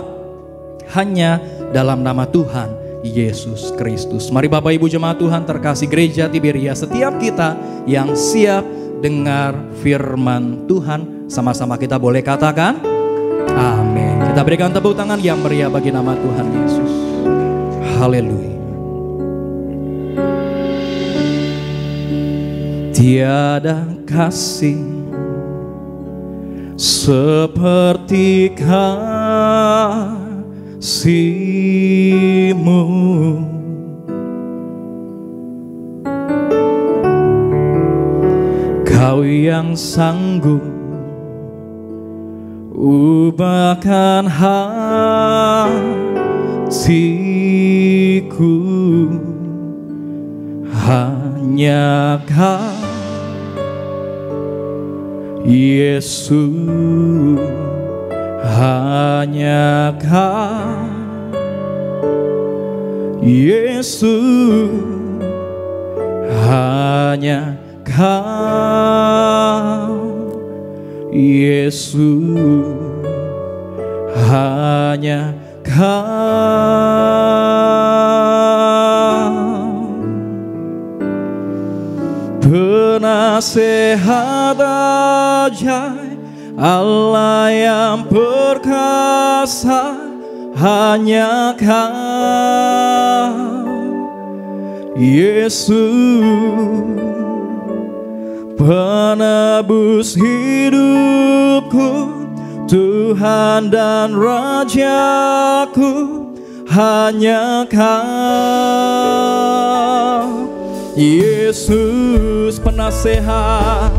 hanya dalam nama Tuhan Yesus Kristus. Mari Bapak Ibu jemaat Tuhan terkasih gereja Tiberia, setiap kita yang siap dengar firman Tuhan, sama-sama kita boleh katakan amin. Kita berikan tepuk tangan yang meriah bagi nama Tuhan Yesus. Haleluya. Tiada kasih seperti kasih-Mu, Kau yang sanggup ubahkan hatiku, hanya Kau Yesus, hanya Kau Yesus, hanya Kau Yesus, hanya Kau. Penasehat ajaib, Allah yang perkasa, hanya Kau Yesus, penebus hidupku, Tuhan dan Rajaku, hanya Kau Yesus, penasehat,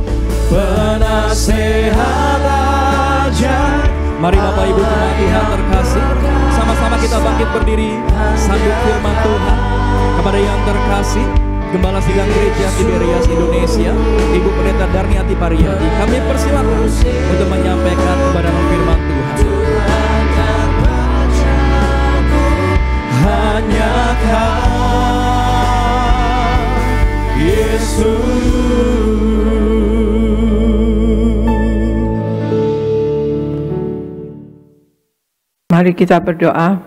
penasehat ajaib. Mari Bapak Ibu jemaat Tuhan terkasih, sama-sama kita bangkit berdiri, sambut firman saudara yang terkasih, Gembala Sidang Gereja Tiberias Indonesia, Ibu Pendeta Darniati Pariyadi, kami persilakan untuk menyampaikan kepada firman Tuhan. Hanya Kau, Yesus. Mari kita berdoa.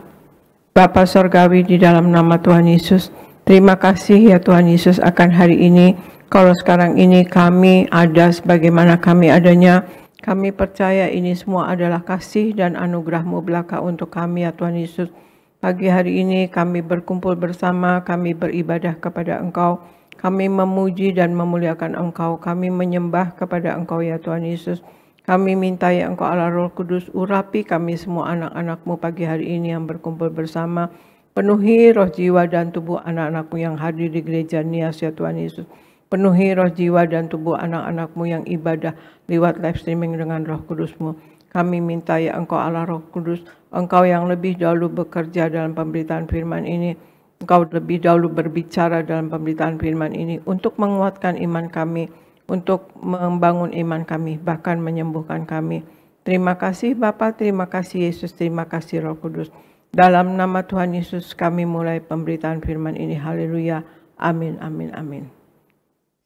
Bapa Sorgawi, di dalam nama Tuhan Yesus, terima kasih ya Tuhan Yesus akan hari ini. Kalau sekarang ini kami ada sebagaimana kami adanya, kami percaya ini semua adalah kasih dan anugerah-Mu belaka untuk kami ya Tuhan Yesus. Pagi hari ini kami berkumpul bersama, kami beribadah kepada Engkau, kami memuji dan memuliakan Engkau, kami menyembah kepada Engkau ya Tuhan Yesus. Kami minta ya Engkau Allah Roh Kudus, urapi kami semua anak-anak-Mu pagi hari ini yang berkumpul bersama. Penuhi roh jiwa dan tubuh anak-anak-Mu yang hadir di gereja Nias ya Tuhan Yesus. Penuhi roh jiwa dan tubuh anak-anak-Mu yang ibadah lewat live streaming dengan Roh Kudus-Mu. Kami minta ya Engkau Allah Roh Kudus, Engkau yang lebih dahulu bekerja dalam pemberitaan firman ini. Engkau lebih dahulu berbicara dalam pemberitaan firman ini untuk menguatkan iman kami, untuk membangun iman kami, bahkan menyembuhkan kami. Terima kasih Bapa, terima kasih Yesus, terima kasih Roh Kudus. Dalam nama Tuhan Yesus kami mulai pemberitaan firman ini. Haleluya. Amin, amin, amin.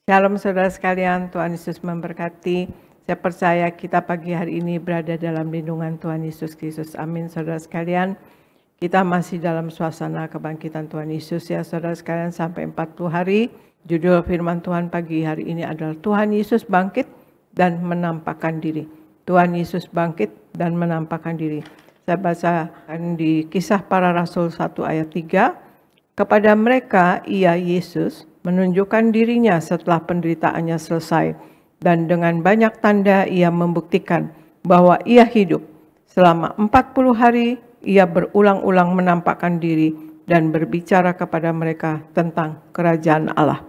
Shalom saudara sekalian, Tuhan Yesus memberkati. Saya percaya kita pagi hari ini berada dalam lindungan Tuhan Yesus Kristus. Amin saudara sekalian. Kita masih dalam suasana kebangkitan Tuhan Yesus ya saudara sekalian, sampai 40 hari. Judul firman Tuhan pagi hari ini adalah Tuhan Yesus bangkit dan menampakkan diri. Tuhan Yesus bangkit dan menampakkan diri. Saya bacakan di Kisah Para Rasul 1 ayat 3. Kepada mereka ia Yesus menunjukkan dirinya setelah penderitaannya selesai, dan dengan banyak tanda ia membuktikan bahwa ia hidup. Selama 40 hari ia berulang-ulang menampakkan diri dan berbicara kepada mereka tentang kerajaan Allah.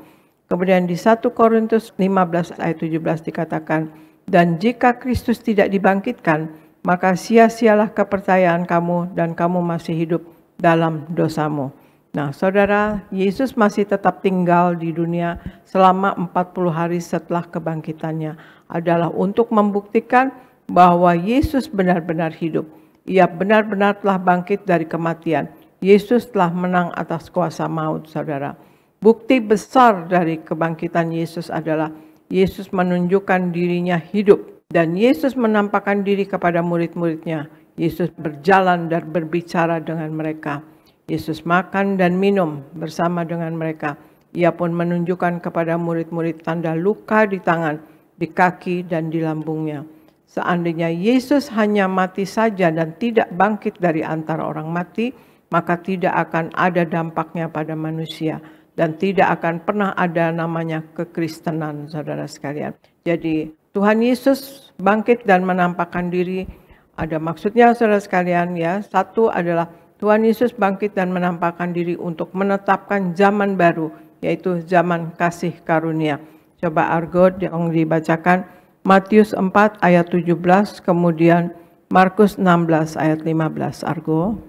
Kemudian di 1 Korintus 15 ayat 17 dikatakan, dan jika Kristus tidak dibangkitkan, maka sia-sialah kepercayaan kamu dan kamu masih hidup dalam dosamu. Nah saudara, Yesus masih tetap tinggal di dunia selama 40 hari setelah kebangkitannya, adalah untuk membuktikan bahwa Yesus benar-benar hidup. Ia benar-benar telah bangkit dari kematian. Yesus telah menang atas kuasa maut, saudara. Bukti besar dari kebangkitan Yesus adalah Yesus menunjukkan dirinya hidup, dan Yesus menampakkan diri kepada murid-muridnya. Yesus berjalan dan berbicara dengan mereka. Yesus makan dan minum bersama dengan mereka. Ia pun menunjukkan kepada murid-murid tanda luka di tangan, di kaki, dan di lambungnya. Seandainya Yesus hanya mati saja dan tidak bangkit dari antara orang mati, maka tidak akan ada dampaknya pada manusia. Dan tidak akan pernah ada namanya kekristenan, saudara sekalian. Jadi Tuhan Yesus bangkit dan menampakkan diri. Ada maksudnya saudara sekalian ya. Satu adalah Tuhan Yesus bangkit dan menampakkan diri untuk menetapkan zaman baru, yaitu zaman kasih karunia. Coba Argo yang dibacakan Matius 4 ayat 17, kemudian Markus 16 ayat 15. Argo.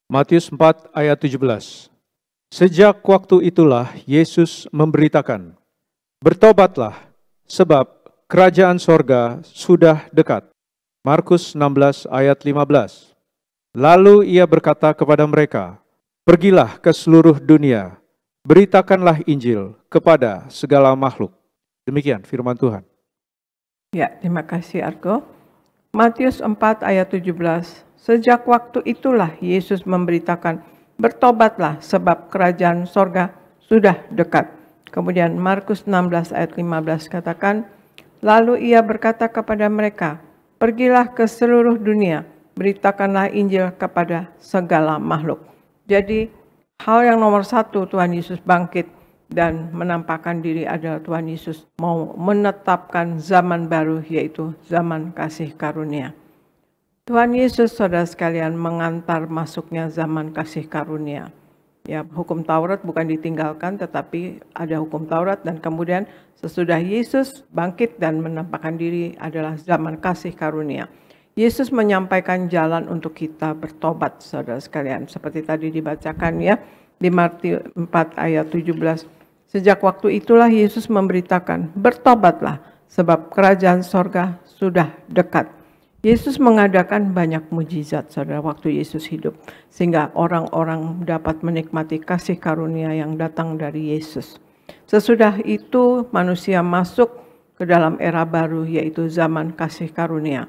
Matius 4 ayat 17. Sejak waktu itulah Yesus memberitakan, bertobatlah, sebab kerajaan sorga sudah dekat. Markus 16 ayat 15. Lalu ia berkata kepada mereka, pergilah ke seluruh dunia, beritakanlah Injil kepada segala makhluk. Demikian firman Tuhan. Ya, terima kasih Argo. Matius 4 ayat 17. Sejak waktu itulah Yesus memberitakan, bertobatlah sebab kerajaan sorga sudah dekat. Kemudian Markus 16 ayat 15 katakan, lalu ia berkata kepada mereka, pergilah ke seluruh dunia, beritakanlah Injil kepada segala makhluk. Jadi hal yang nomor satu, Tuhan Yesus bangkit dan menampakkan diri adalah Tuhan Yesus mau menetapkan zaman baru, yaitu zaman kasih karunia. Tuhan Yesus, saudara sekalian, mengantar masuknya zaman kasih karunia. Ya, hukum Taurat bukan ditinggalkan, tetapi ada hukum Taurat, dan kemudian sesudah Yesus bangkit dan menampakkan diri adalah zaman kasih karunia. Yesus menyampaikan jalan untuk kita bertobat, saudara sekalian. Seperti tadi dibacakan ya, Di Matius 4 ayat 17, sejak waktu itulah Yesus memberitakan, bertobatlah sebab kerajaan sorga sudah dekat. Yesus mengadakan banyak mujizat, saudara, waktu Yesus hidup, sehingga orang-orang dapat menikmati kasih karunia yang datang dari Yesus. Sesudah itu manusia masuk ke dalam era baru, yaitu zaman kasih karunia.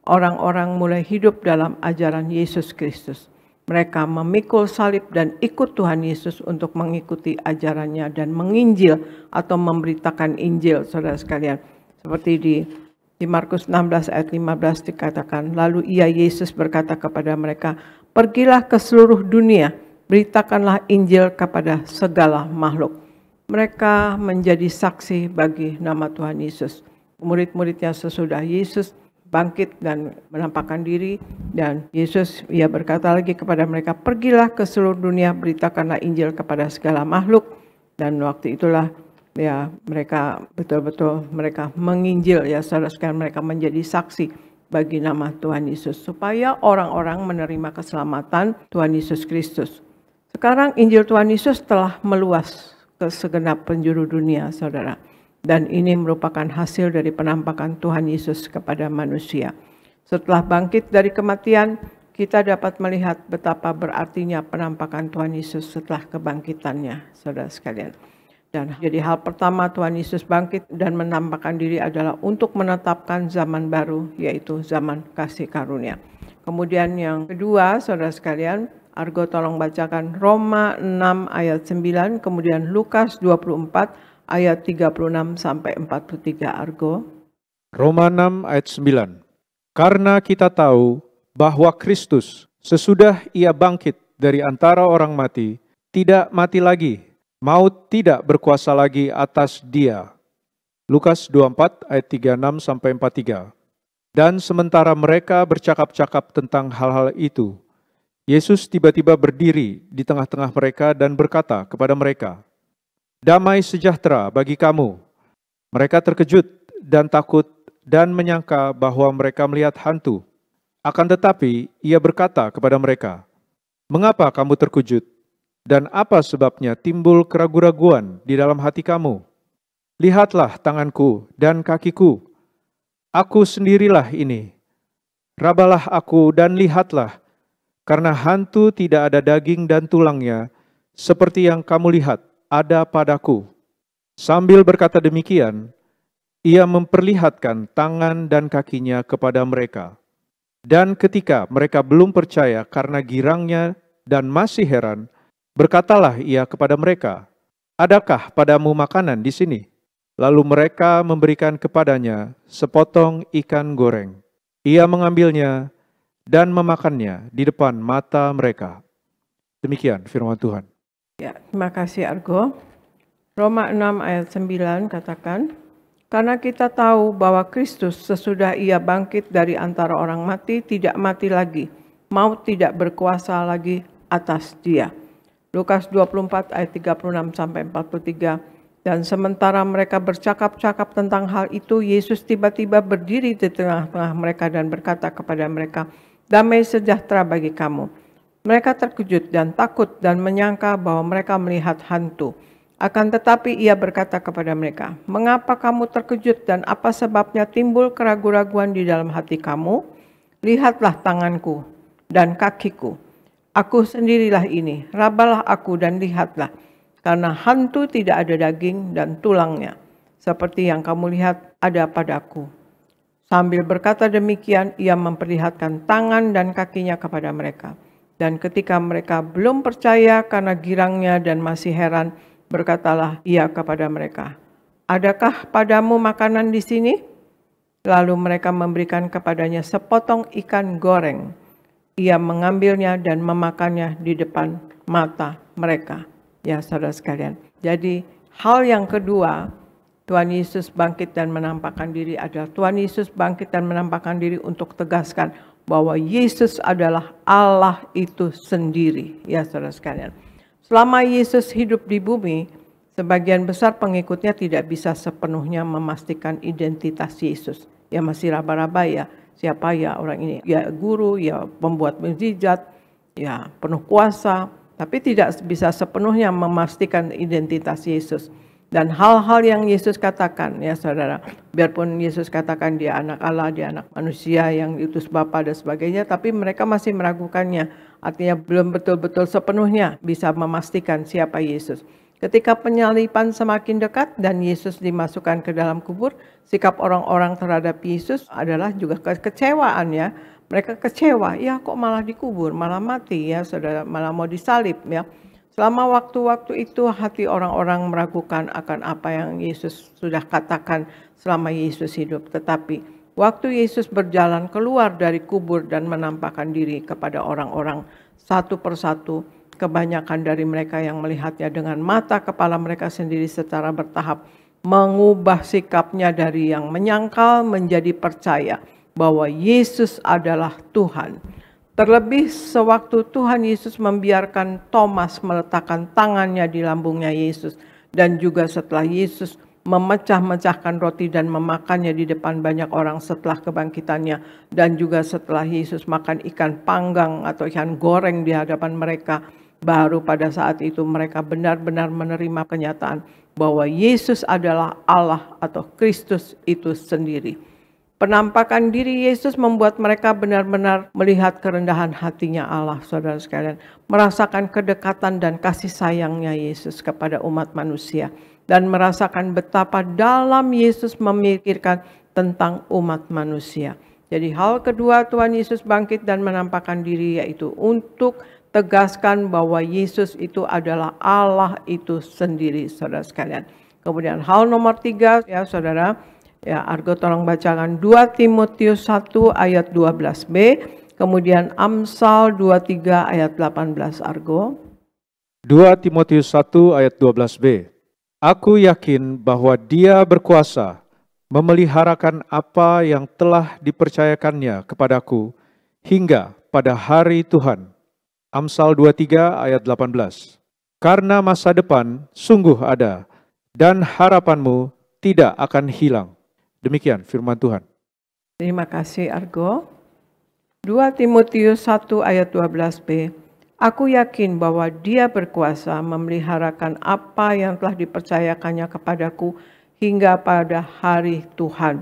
Orang-orang mulai hidup dalam ajaran Yesus Kristus. Mereka memikul salib dan ikut Tuhan Yesus untuk mengikuti ajarannya dan menginjil atau memberitakan Injil, saudara sekalian. Seperti di Markus 16 ayat 15 dikatakan, lalu ia Yesus berkata kepada mereka, pergilah ke seluruh dunia, beritakanlah Injil kepada segala makhluk. Mereka menjadi saksi bagi nama Tuhan Yesus. Murid-muridnya sesudah Yesus bangkit dan menampakkan diri, dan Yesus ia berkata lagi kepada mereka, pergilah ke seluruh dunia, beritakanlah Injil kepada segala makhluk. Dan waktu itulah ya mereka betul-betul mereka menginjil, ya saudara sekalian, mereka menjadi saksi bagi nama Tuhan Yesus supaya orang-orang menerima keselamatan Tuhan Yesus Kristus. Sekarang Injil Tuhan Yesus telah meluas ke segenap penjuru dunia, saudara. Dan ini merupakan hasil dari penampakan Tuhan Yesus kepada manusia. Setelah bangkit dari kematian, kita dapat melihat betapa berartinya penampakan Tuhan Yesus setelah kebangkitannya, saudara sekalian. Dan jadi hal pertama Tuhan Yesus bangkit dan menampakkan diri adalah untuk menetapkan zaman baru, yaitu zaman kasih karunia. Kemudian yang kedua, saudara sekalian, Argo tolong bacakan Roma 6 ayat 9, kemudian Lukas 24 ayat 36 sampai 43, Argo. Roma 6 ayat 9. Karena kita tahu bahwa Kristus sesudah ia bangkit dari antara orang mati, tidak mati lagi, maut tidak berkuasa lagi atas dia. Lukas 24 ayat 36 sampai 43. Dan sementara mereka bercakap-cakap tentang hal-hal itu, Yesus tiba-tiba berdiri di tengah-tengah mereka dan berkata kepada mereka, damai sejahtera bagi kamu. Mereka terkejut dan takut dan menyangka bahwa mereka melihat hantu. Akan tetapi ia berkata kepada mereka, mengapa kamu terkejut? Dan apa sebabnya timbul keraguan-raguan di dalam hati kamu? Lihatlah tanganku dan kakiku. Aku sendirilah ini. Rabalah aku dan lihatlah, karena hantu tidak ada daging dan tulangnya, seperti yang kamu lihat ada padaku. Sambil berkata demikian, ia memperlihatkan tangan dan kakinya kepada mereka. Dan ketika mereka belum percaya karena girangnya dan masih heran, berkatalah ia kepada mereka, adakah padamu makanan di sini? Lalu mereka memberikan kepadanya sepotong ikan goreng. Ia mengambilnya dan memakannya di depan mata mereka. Demikian firman Tuhan. Ya, terima kasih Argo. Roma 6 ayat 9 katakan, karena kita tahu bahwa Kristus sesudah ia bangkit dari antara orang mati, tidak mati lagi, maut tidak berkuasa lagi atas dia. Lukas 24 ayat 36 sampai 43. Dan sementara mereka bercakap-cakap tentang hal itu, Yesus tiba-tiba berdiri di tengah-tengah mereka dan berkata kepada mereka, damai sejahtera bagi kamu. Mereka terkejut dan takut dan menyangka bahwa mereka melihat hantu. Akan tetapi ia berkata kepada mereka, mengapa kamu terkejut dan apa sebabnya timbul keraguan-raguan di dalam hati kamu? Lihatlah tanganku dan kakiku. Aku sendirilah ini, rabalah aku dan lihatlah. Karena hantu tidak ada daging dan tulangnya, seperti yang kamu lihat ada padaku. Sambil berkata demikian, ia memperlihatkan tangan dan kakinya kepada mereka. Dan ketika mereka belum percaya karena girangnya dan masih heran, berkatalah ia kepada mereka, adakah padamu makanan di sini? Lalu mereka memberikan kepadanya sepotong ikan goreng. Ia mengambilnya dan memakannya di depan mata mereka. Ya saudara sekalian, jadi hal yang kedua, Tuhan Yesus bangkit dan menampakkan diri adalah Tuhan Yesus bangkit dan menampakkan diri untuk tegaskan bahwa Yesus adalah Allah itu sendiri. Ya saudara sekalian, selama Yesus hidup di bumi, sebagian besar pengikutnya tidak bisa sepenuhnya memastikan identitas Yesus. Ya masih raba-raba ya, siapa ya orang ini? Ya guru, ya pembuat mukjizat, ya penuh kuasa. tapi tidak bisa sepenuhnya memastikan identitas Yesus. Dan hal-hal yang Yesus katakan, ya saudara, biarpun Yesus katakan dia anak Allah, dia anak manusia yang diutus Bapa dan sebagainya, tapi mereka masih meragukannya. Artinya belum betul-betul sepenuhnya bisa memastikan siapa Yesus. Ketika penyaliban semakin dekat dan Yesus dimasukkan ke dalam kubur, sikap orang-orang terhadap Yesus adalah juga kekecewaan ya. Mereka kecewa, ya kok malah dikubur, malah mati ya saudara, malah mau disalib ya. Selama waktu-waktu itu hati orang-orang meragukan akan apa yang Yesus sudah katakan selama Yesus hidup. Tetapi waktu Yesus berjalan keluar dari kubur dan menampakkan diri kepada orang-orang satu persatu, kebanyakan dari mereka yang melihatnya dengan mata kepala mereka sendiri secara bertahap mengubah sikapnya dari yang menyangkal menjadi percaya bahwa Yesus adalah Tuhan. Terlebih sewaktu Tuhan Yesus membiarkan Thomas meletakkan tangannya di lambungnya Yesus, dan juga setelah Yesus memecah-mecahkan roti dan memakannya di depan banyak orang setelah kebangkitannya, dan juga setelah Yesus makan ikan panggang atau ikan goreng di hadapan mereka, baru pada saat itu mereka benar-benar menerima kenyataan bahwa Yesus adalah Allah atau Kristus itu sendiri. Penampakan diri Yesus membuat mereka benar-benar melihat kerendahan hatinya Allah, saudara sekalian. Merasakan kedekatan dan kasih sayangnya Yesus kepada umat manusia. Dan merasakan betapa dalam Yesus memikirkan tentang umat manusia. Jadi hal kedua Tuhan Yesus bangkit dan menampakkan diri yaitu untuk tegaskan bahwa Yesus itu adalah Allah itu sendiri, saudara sekalian. Kemudian hal nomor 3 ya saudara. Ya, Argo tolong bacakan 2 Timotius 1 ayat 12b, kemudian Amsal 23 ayat 18 Argo. 2 Timotius 1 ayat 12b. Aku yakin bahwa Dia berkuasa memeliharakan apa yang telah dipercayakannya kepadaku hingga pada hari Tuhan. Amsal 23 ayat 18. Karena masa depan sungguh ada dan harapanmu tidak akan hilang. Demikian firman Tuhan. Terima kasih Argo. 2 Timotius 1 ayat 12b. Aku yakin bahwa Dia berkuasa memeliharakan apa yang telah dipercayakannya kepadaku hingga pada hari Tuhan.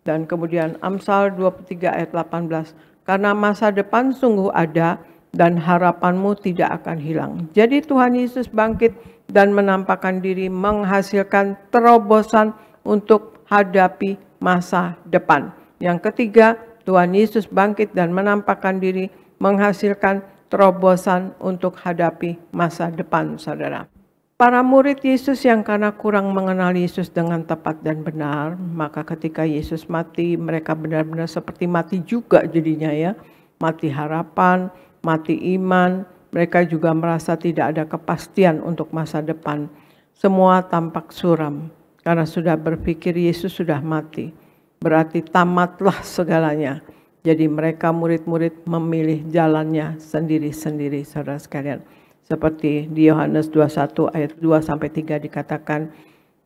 Dan kemudian Amsal 23 ayat 18. Karena masa depan sungguh ada dan harapanmu tidak akan hilang. Jadi Tuhan Yesus bangkit dan menampakkan diri menghasilkan terobosan untuk hadapi masa depan. Yang ketiga, Tuhan Yesus bangkit dan menampakkan diri menghasilkan terobosan untuk hadapi masa depan, saudara. Para murid Yesus yang karena kurang mengenal Yesus dengan tepat dan benar, maka ketika Yesus mati, mereka benar-benar seperti mati juga jadinya ya. Mati harapan, mati iman, mereka juga merasa tidak ada kepastian untuk masa depan. Semua tampak suram. Karena sudah berpikir Yesus sudah mati, berarti tamatlah segalanya. Jadi mereka murid-murid memilih jalannya sendiri-sendiri, saudara sekalian. Seperti di Yohanes 21 ayat 2-3 dikatakan,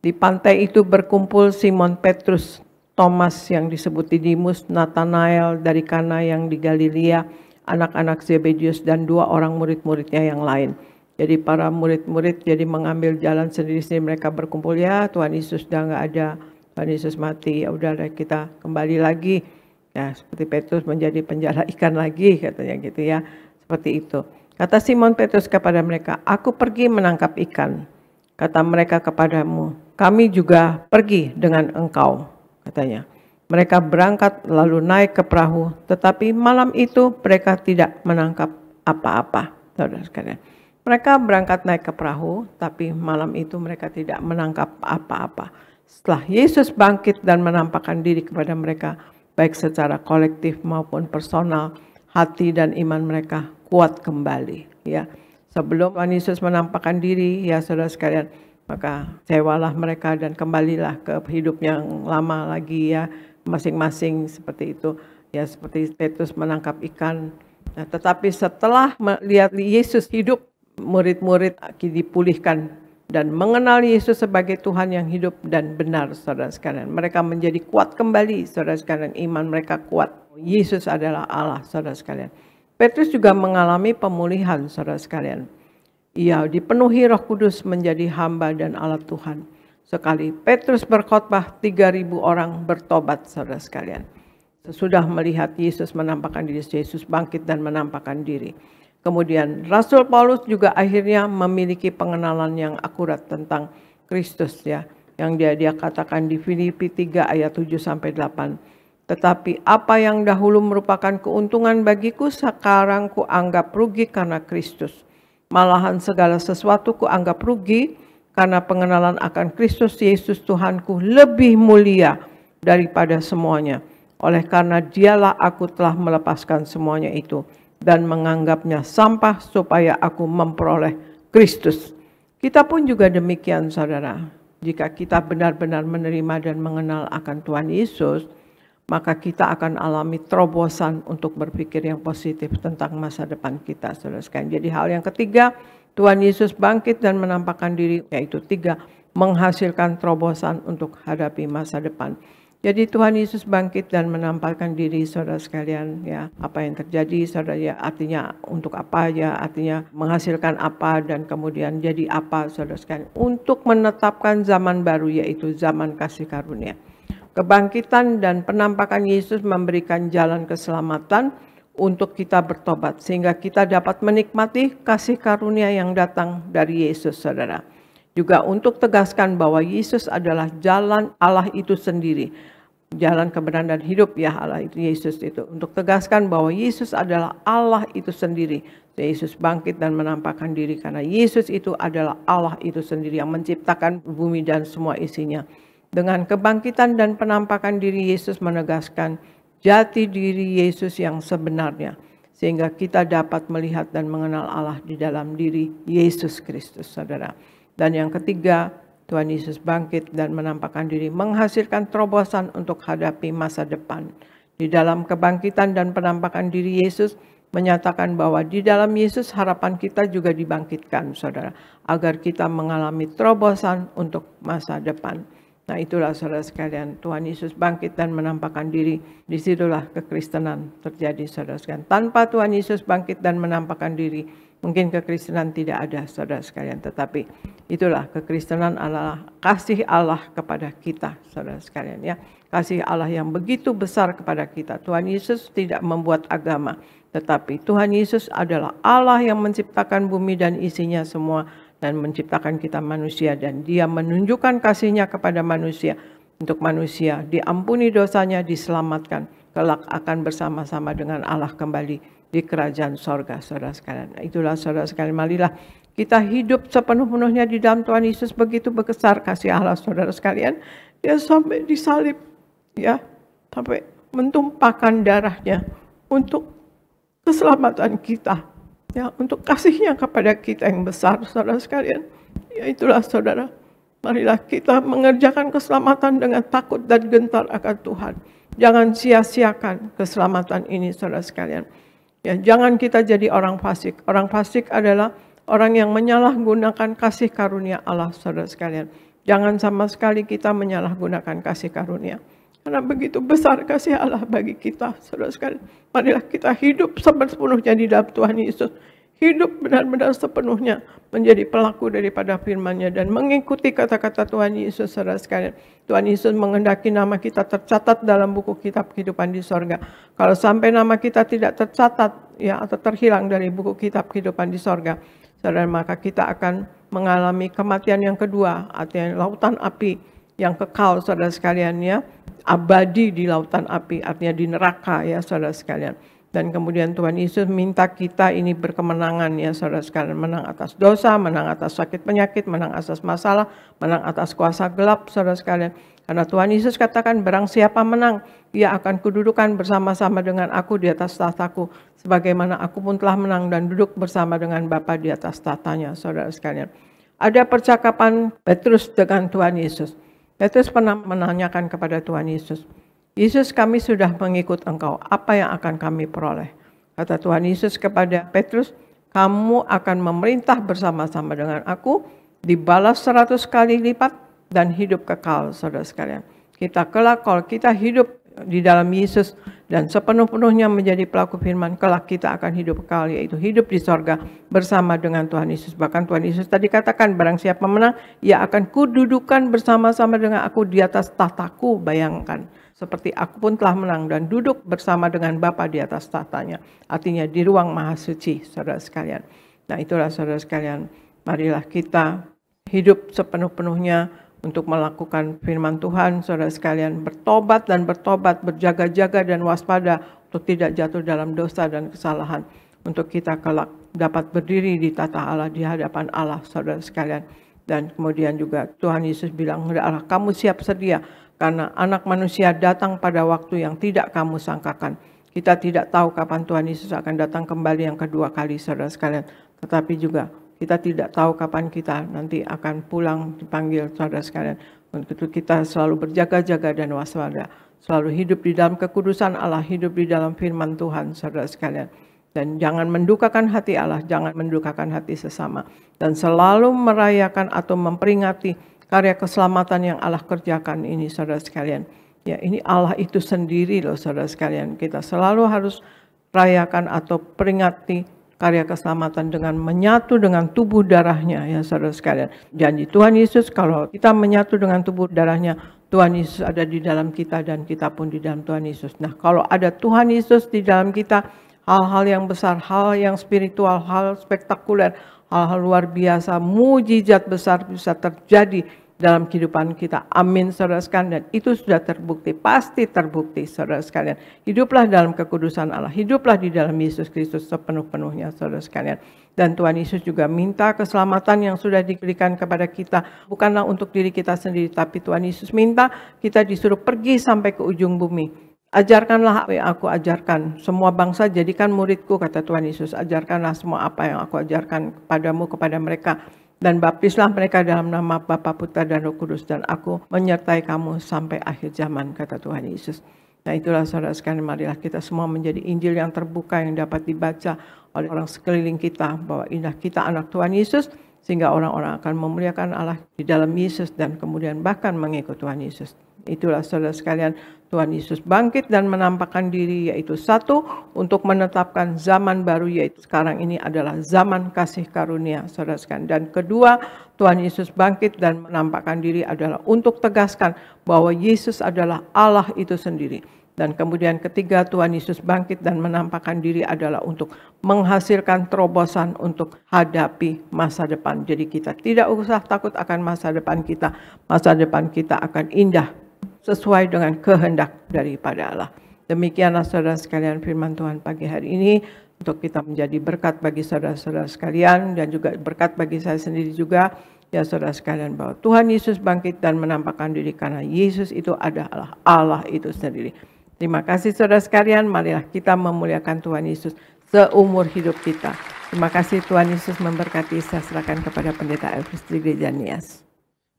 di pantai itu berkumpul Simon Petrus, Thomas yang disebut Didimus, Nathanael dari Kana yang di Galilea, anak-anak Zebedius, dan 2 orang murid-muridnya yang lain. Jadi para murid-murid jadi mengambil jalan sendiri-sendiri, mereka berkumpul, ya Tuhan Yesus sudah nggak ada, Tuhan Yesus mati, ya udah kita kembali lagi. Ya seperti Petrus menjadi penjala ikan lagi katanya gitu ya, seperti itu. Kata Simon Petrus kepada mereka, aku pergi menangkap ikan. Kata mereka kepadamu, kami juga pergi dengan engkau, katanya. Mereka berangkat lalu naik ke perahu, tetapi malam itu mereka tidak menangkap apa-apa, saudara sekalian. Mereka berangkat naik ke perahu, tapi malam itu mereka tidak menangkap apa-apa. Setelah Yesus bangkit dan menampakkan diri kepada mereka, baik secara kolektif maupun personal, hati dan iman mereka kuat kembali. Ya, sebelum Tuhan Yesus menampakkan diri, ya saudara sekalian, maka sewalah mereka dan kembalilah ke hidup yang lama lagi ya, masing-masing seperti itu. Ya seperti Petrus menangkap ikan. Nah, tetapi setelah melihat Yesus hidup, murid-murid dipulihkan dan mengenal Yesus sebagai Tuhan yang hidup dan benar, saudara sekalian. Mereka menjadi kuat kembali, saudara sekalian. Iman mereka kuat. Yesus adalah Allah, saudara sekalian. Petrus juga mengalami pemulihan, saudara sekalian. ia dipenuhi Roh Kudus menjadi hamba dan alat Tuhan. Sekali Petrus berkhotbah, 3.000 orang bertobat, saudara sekalian. Sesudah melihat Yesus menampakkan diri, Yesus bangkit dan menampakkan diri. Kemudian Rasul Paulus juga akhirnya memiliki pengenalan yang akurat tentang Kristus, ya, yang dia katakan di Filipi 3 ayat 7-8. Tetapi apa yang dahulu merupakan keuntungan bagiku, sekarang kuanggap rugi karena Kristus. Malahan segala sesuatu kuanggap rugi karena pengenalan akan Kristus Yesus Tuhanku lebih mulia daripada semuanya. Oleh karena dialah aku telah melepaskan semuanya itu dan menganggapnya sampah supaya aku memperoleh Kristus. Kita pun juga demikian, saudara. Jika kita benar-benar menerima dan mengenal akan Tuhan Yesus, maka kita akan alami terobosan untuk berpikir yang positif tentang masa depan kita, saudara sekalian. Jadi hal yang ketiga, Tuhan Yesus bangkit dan menampakkan diri, yaitu 3, menghasilkan terobosan untuk hadapi masa depan. Jadi Tuhan Yesus bangkit dan menampakkan diri, saudara sekalian, ya. Apa yang terjadi, saudara, ya, artinya untuk apa, ya, artinya menghasilkan apa dan kemudian jadi apa, saudara sekalian, untuk menetapkan zaman baru, yaitu zaman kasih karunia. Kebangkitan dan penampakan Yesus memberikan jalan keselamatan untuk kita bertobat, sehingga kita dapat menikmati kasih karunia yang datang dari Yesus, saudara. Juga untuk tegaskan bahwa Yesus adalah jalan Allah itu sendiri, jalan kebenaran dan hidup, ya, Allah itu Yesus itu. Untuk tegaskan bahwa Yesus adalah Allah itu sendiri. Yesus bangkit dan menampakkan diri karena Yesus itu adalah Allah itu sendiri yang menciptakan bumi dan semua isinya. Dengan kebangkitan dan penampakan diri Yesus menegaskan jati diri Yesus yang sebenarnya, sehingga kita dapat melihat dan mengenal Allah di dalam diri Yesus Kristus, saudara. Dan yang ketiga, Tuhan Yesus bangkit dan menampakkan diri menghasilkan terobosan untuk hadapi masa depan. Di dalam kebangkitan dan penampakan diri Yesus menyatakan bahwa di dalam Yesus harapan kita juga dibangkitkan, saudara, agar kita mengalami terobosan untuk masa depan. Nah, itulah saudara sekalian, Tuhan Yesus bangkit dan menampakkan diri. Disitulah kekristenan terjadi, saudara sekalian. Tanpa Tuhan Yesus bangkit dan menampakkan diri, mungkin kekristenan tidak ada, saudara sekalian. Tetapi itulah kekristenan adalah kasih Allah kepada kita, saudara sekalian, ya. Kasih Allah yang begitu besar kepada kita. Tuhan Yesus tidak membuat agama, tetapi Tuhan Yesus adalah Allah yang menciptakan bumi dan isinya semua, dan menciptakan kita manusia, dan dia menunjukkan kasih-Nya kepada manusia, untuk manusia diampuni dosanya, diselamatkan, kelak akan bersama-sama dengan Allah kembali di kerajaan sorga, saudara sekalian. Itulah saudara sekalian, marilah kita hidup sepenuh-penuhnya di dalam Tuhan Yesus. Begitu besar kasih Allah, saudara sekalian, dia sampai disalib, ya, sampai mentumpahkan darahnya untuk keselamatan kita, ya, untuk kasih-Nya kepada kita yang besar, saudara sekalian. Ya, itulah saudara, marilah kita mengerjakan keselamatan dengan takut dan gentar akan Tuhan. Jangan sia-siakan keselamatan ini, saudara sekalian. Ya, jangan kita jadi orang fasik. Orang fasik adalah orang yang menyalahgunakan kasih karunia Allah, saudara sekalian. Jangan sama sekali kita menyalahgunakan kasih karunia. Karena begitu besar kasih Allah bagi kita, saudara sekalian. Marilah kita hidup sepenuhnya di dalam Tuhan Yesus. Hidup benar-benar sepenuhnya menjadi pelaku daripada firman-Nya dan mengikuti kata-kata Tuhan Yesus, saudara sekalian. Tuhan Yesus menghendaki nama kita tercatat dalam buku kitab kehidupan di sorga. Kalau sampai nama kita tidak tercatat, ya, atau terhilang dari buku kitab kehidupan di sorga, saudara, maka kita akan mengalami kematian yang kedua, artinya lautan api yang kekal, saudara sekalian, ya. Abadi di lautan api, artinya di neraka, ya, saudara sekalian. Dan kemudian Tuhan Yesus minta kita ini berkemenangan, ya, saudara sekalian. Menang atas dosa, menang atas sakit penyakit, menang atas masalah, menang atas kuasa gelap, saudara sekalian. Karena Tuhan Yesus katakan, barang siapa menang, ia akan kududukan bersama-sama dengan aku di atas tahtaku, sebagaimana aku pun telah menang dan duduk bersama dengan Bapa di atas tahtanya, saudara sekalian. Ada percakapan Petrus dengan Tuhan Yesus. Petrus pernah menanyakan kepada Tuhan Yesus, Yesus, kami sudah mengikut Engkau, apa yang akan kami peroleh? Kata Tuhan Yesus kepada Petrus, kamu akan memerintah bersama-sama dengan aku, dibalas 100 kali lipat, dan hidup kekal, saudara sekalian. Kita kelak, kalau kita hidup di dalam Yesus dan sepenuh-penuhnya menjadi pelaku firman, kelak kita akan hidup kekal, yaitu hidup di sorga bersama dengan Tuhan Yesus. Bahkan Tuhan Yesus tadi katakan, barang siapa menang, ia akan kududukan bersama-sama dengan aku di atas tahtaku. Bayangkan, seperti aku pun telah menang dan duduk bersama dengan Bapa di atas tahtanya. Artinya di ruang maha suci, saudara sekalian. Nah itulah saudara sekalian, marilah kita hidup sepenuh-penuhnya untuk melakukan firman Tuhan, saudara sekalian, bertobat, berjaga-jaga dan waspada untuk tidak jatuh dalam dosa dan kesalahan, untuk kita kelak dapat berdiri di tata Allah, di hadapan Allah, saudara sekalian. Dan kemudian juga Tuhan Yesus bilang, hendaklah kamu siap sedia, karena anak manusia datang pada waktu yang tidak kamu sangkakan. Kita tidak tahu kapan Tuhan Yesus akan datang kembali yang kedua kali, saudara sekalian. Tetapi juga kita tidak tahu kapan kita nanti akan pulang dipanggil, saudara sekalian. Untuk itu kita selalu berjaga-jaga dan waspada. Selalu hidup di dalam kekudusan Allah, hidup di dalam firman Tuhan, saudara sekalian. Dan jangan mendukakan hati Allah, jangan mendukakan hati sesama. Dan selalu merayakan atau memperingati karya keselamatan yang Allah kerjakan ini, saudara sekalian. Ya, ini Allah itu sendiri loh, saudara sekalian. Kita selalu harus rayakan atau peringati karya keselamatan dengan menyatu dengan tubuh darahnya, ya saudara sekalian. Janji Tuhan Yesus, kalau kita menyatu dengan tubuh darahnya, Tuhan Yesus ada di dalam kita dan kita pun di dalam Tuhan Yesus. Nah, kalau ada Tuhan Yesus di dalam kita, hal-hal yang besar, hal yang spiritual, hal spektakuler, hal-hal luar biasa, mujizat besar bisa terjadi dalam kehidupan kita. Amin, saudara sekalian. Dan itu sudah terbukti, pasti terbukti, saudara sekalian. Hiduplah dalam kekudusan Allah, hiduplah di dalam Yesus Kristus sepenuh-penuhnya, saudara sekalian. Dan Tuhan Yesus juga minta keselamatan yang sudah diberikan kepada kita, bukanlah untuk diri kita sendiri, tapi Tuhan Yesus minta kita disuruh pergi sampai ke ujung bumi. Ajarkanlah apa yang aku ajarkan, semua bangsa jadikan muridku, kata Tuhan Yesus. Ajarkanlah semua apa yang aku ajarkan kepadamu, kepada mereka. Dan baptislah mereka dalam nama Bapa, Putra, dan Roh Kudus, dan aku menyertai kamu sampai akhir zaman, kata Tuhan Yesus. Nah itulah saudara sekalian, marilah kita semua menjadi Injil yang terbuka yang dapat dibaca oleh orang sekeliling kita, bahwa indah kita anak Tuhan Yesus, sehingga orang-orang akan memuliakan Allah di dalam Yesus dan kemudian bahkan mengikut Tuhan Yesus. Itulah saudara sekalian, Tuhan Yesus bangkit dan menampakkan diri, yaitu satu, untuk menetapkan zaman baru, yaitu sekarang ini adalah zaman kasih karunia, saudara sekalian. Dan kedua, Tuhan Yesus bangkit dan menampakkan diri adalah untuk tegaskan bahwa Yesus adalah Allah itu sendiri. Dan kemudian ketiga, Tuhan Yesus bangkit dan menampakkan diri adalah untuk menghasilkan terobosan untuk hadapi masa depan. Jadi kita tidak usah takut akan masa depan kita. Masa depan kita akan indah sesuai dengan kehendak daripada Allah. Demikianlah saudara sekalian firman Tuhan pagi hari ini, untuk kita menjadi berkat bagi saudara-saudara sekalian dan juga berkat bagi saya sendiri juga, ya saudara sekalian, bahwa Tuhan Yesus bangkit dan menampakkan diri karena Yesus itu adalah Allah itu sendiri. Terima kasih saudara sekalian, marilah kita memuliakan Tuhan Yesus seumur hidup kita. Terima kasih, Tuhan Yesus memberkati. Saya serahkan kepada Pendeta Elvis di Gereja Nias.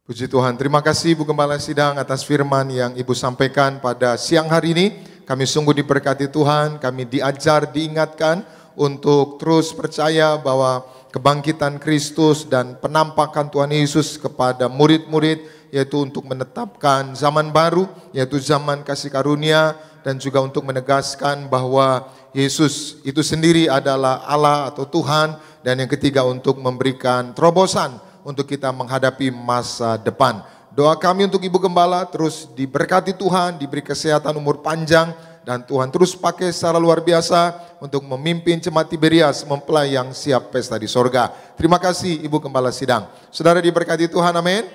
Puji Tuhan, terima kasih Ibu Gembala Sidang atas firman yang Ibu sampaikan pada siang hari ini. Kami sungguh diberkati Tuhan, kami diajar, diingatkan untuk terus percaya bahwa kebangkitan Kristus dan penampakan Tuhan Yesus kepada murid-murid, yaitu untuk menetapkan zaman baru, yaitu zaman kasih karunia, dan juga untuk menegaskan bahwa Yesus itu sendiri adalah Allah atau Tuhan, dan yang ketiga untuk memberikan terobosan untuk kita menghadapi masa depan. Doa kami untuk Ibu Gembala terus diberkati Tuhan, diberi kesehatan, umur panjang, dan Tuhan terus pakai secara luar biasa untuk memimpin Jemaat Tiberias mempelai yang siap pesta di sorga. Terima kasih Ibu Gembala Sidang. Saudara diberkati Tuhan, amin.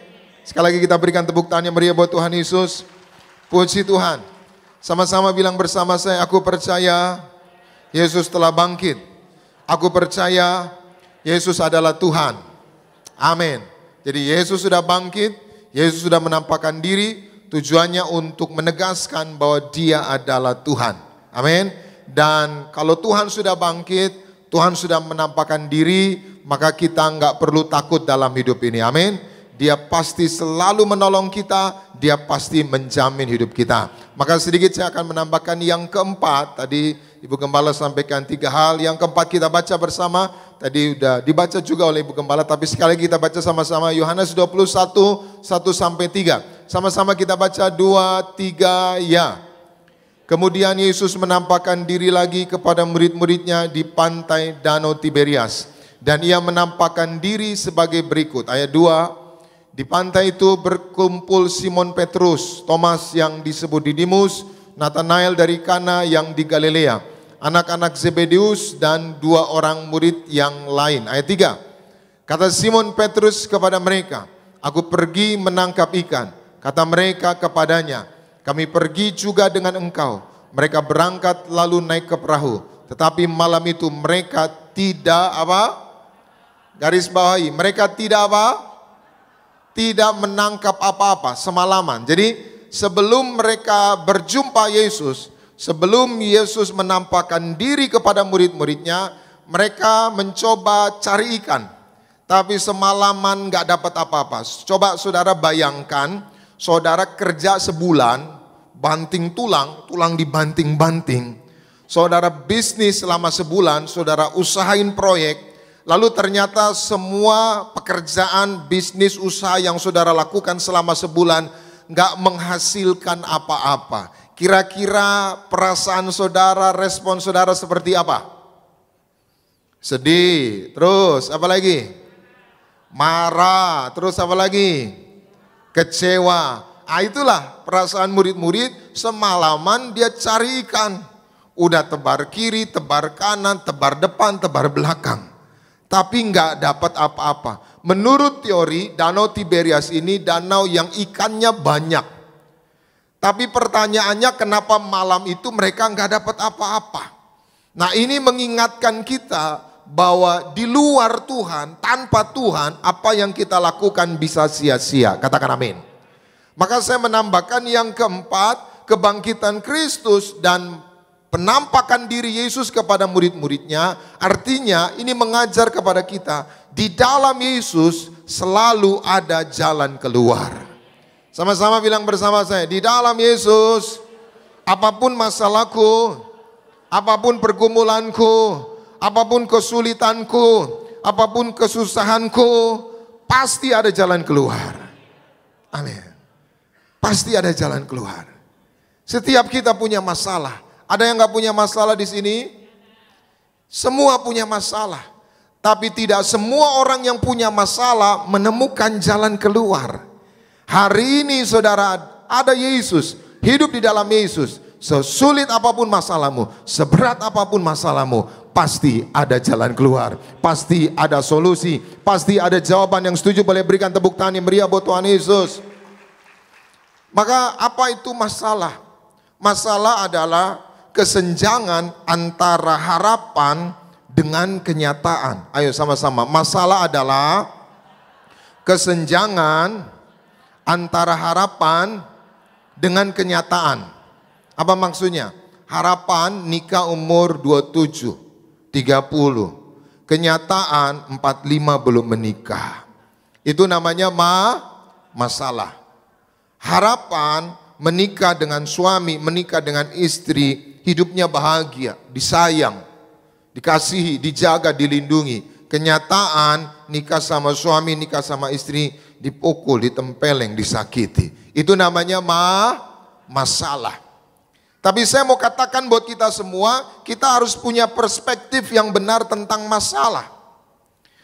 Sekali lagi kita berikan tepuk tangan yang meriah buat Tuhan Yesus. Puji Tuhan. Sama-sama bilang bersama saya, aku percaya Yesus telah bangkit. Aku percaya Yesus adalah Tuhan. Amin. Jadi Yesus sudah bangkit, Yesus sudah menampakkan diri, tujuannya untuk menegaskan bahwa Dia adalah Tuhan. Amin. Dan kalau Tuhan sudah bangkit, Tuhan sudah menampakkan diri, maka kita nggak perlu takut dalam hidup ini. Amin. Dia pasti selalu menolong kita, Dia pasti menjamin hidup kita. Maka sedikit saya akan menambahkan yang keempat. Tadi Ibu Gembala sampaikan 3 hal. Yang keempat kita baca bersama. Tadi udah dibaca juga oleh Ibu Gembala, tapi sekali lagi kita baca sama-sama Yohanes 21, 1-3. Sama-sama kita baca 2, 3, ya. Kemudian Yesus menampakkan diri lagi kepada murid-muridnya di pantai Danau Tiberias. Dan ia menampakkan diri sebagai berikut. Ayat 2, di pantai itu berkumpul Simon Petrus, Thomas yang disebut Didimus, Nathanael dari Kana yang di Galilea, anak-anak Zebedeus dan 2 orang murid yang lain. Ayat 3, kata Simon Petrus kepada mereka, aku pergi menangkap ikan. Kata mereka kepadanya, kami pergi juga dengan engkau. Mereka berangkat lalu naik ke perahu. Tetapi malam itu mereka tidak apa? Garis bawahi, mereka tidak apa? Tidak menangkap apa-apa semalaman. Jadi sebelum mereka berjumpa Yesus, sebelum Yesus menampakkan diri kepada murid-muridnya, mereka mencoba cari ikan. Tapi semalaman gak dapat apa-apa. Coba saudara bayangkan, saudara kerja sebulan, banting tulang, tulang dibanting-banting. Saudara bisnis selama sebulan, saudara usahain proyek, lalu ternyata semua pekerjaan, bisnis, usaha yang saudara lakukan selama sebulan gak menghasilkan apa-apa. Kira-kira perasaan saudara, respon saudara seperti apa? Sedih, terus apa lagi? Marah, terus apa lagi? Kecewa. Itulah perasaan murid-murid, semalaman dia cari ikan. Udah tebar kiri, tebar kanan, tebar depan, tebar belakang. Tapi nggak dapat apa-apa. Menurut teori, Danau Tiberias ini danau yang ikannya banyak. Tapi pertanyaannya kenapa malam itu mereka nggak dapat apa-apa. Nah ini mengingatkan kita bahwa di luar Tuhan, tanpa Tuhan, apa yang kita lakukan bisa sia-sia. Katakan amin. Maka saya menambahkan yang keempat, kebangkitan Kristus dan penampakan diri Yesus kepada murid-muridnya. Artinya ini mengajar kepada kita, di dalam Yesus selalu ada jalan keluar. Sama-sama bilang bersama saya, di dalam Yesus, apapun masalahku, apapun pergumulanku, apapun kesulitanku, apapun kesusahanku, pasti ada jalan keluar. Amin. Pasti ada jalan keluar. Setiap kita punya masalah. Ada yang gak punya masalah di sini? Semua punya masalah. Tapi tidak semua orang yang punya masalah menemukan jalan keluar. Hari ini saudara, ada Yesus, hidup di dalam Yesus. Sesulit apapun masalahmu, seberat apapun masalahmu, pasti ada jalan keluar. Pasti ada solusi. Pasti ada jawaban. Yang setuju boleh berikan tepuk tangan yang meriah buat Tuhan Yesus. Maka apa itu masalah? Masalah adalah kesenjangan antara harapan dengan kenyataan. Ayo sama-sama. Masalah adalah kesenjangan antara harapan dengan kenyataan. Apa maksudnya? Harapan nikah umur 27, 30. Kenyataan 45 belum menikah. Itu namanya masalah. Harapan menikah dengan suami, menikah dengan istri, hidupnya bahagia, disayang, dikasihi, dijaga, dilindungi. Kenyataan nikah sama suami, nikah sama istri, dipukul, ditempeleng, disakiti. Itu namanya masalah. Tapi saya mau katakan buat kita semua, kita harus punya perspektif yang benar tentang masalah.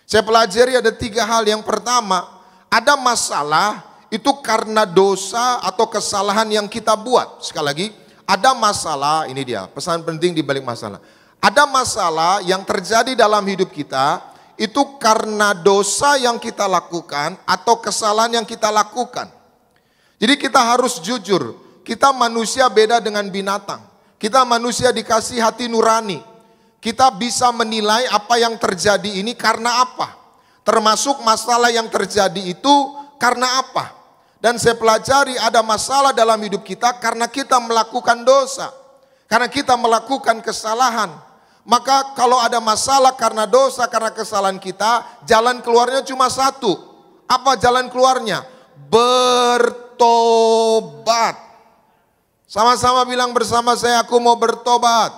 Saya pelajari ada 3 hal. Yang pertama, ada masalah itu karena dosa atau kesalahan yang kita buat. Sekali lagi, ada masalah, ini dia pesan penting di balik masalah. Ada masalah yang terjadi dalam hidup kita, itu karena dosa yang kita lakukan atau kesalahan yang kita lakukan. Jadi kita harus jujur, kita manusia beda dengan binatang. Kita manusia dikasih hati nurani. Kita bisa menilai apa yang terjadi ini karena apa. Termasuk masalah yang terjadi itu karena apa. Dan saya pelajari ada masalah dalam hidup kita karena kita melakukan dosa. Karena kita melakukan kesalahan. Maka kalau ada masalah karena dosa, karena kesalahan kita, jalan keluarnya cuma satu. Apa jalan keluarnya? Bertobat. Sama-sama bilang bersama saya, aku mau bertobat.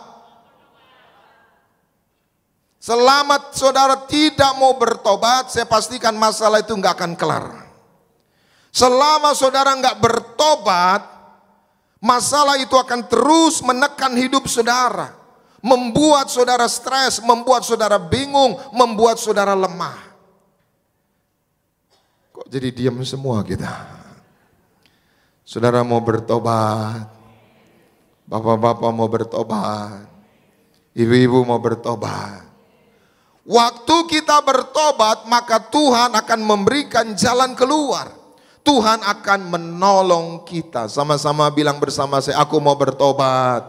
Selama saudara tidak mau bertobat, saya pastikan masalah itu nggak akan kelar. Selama saudara nggak bertobat, Masalah itu akan terus menekan hidup saudara, membuat saudara stres, membuat saudara bingung, membuat saudara lemah. Kok jadi diam semua kita? Saudara mau bertobat, bapak-bapak mau bertobat, ibu-ibu mau bertobat. Waktu kita bertobat, maka Tuhan akan memberikan jalan keluar. Tuhan akan menolong kita. Sama-sama bilang bersama saya, aku mau bertobat.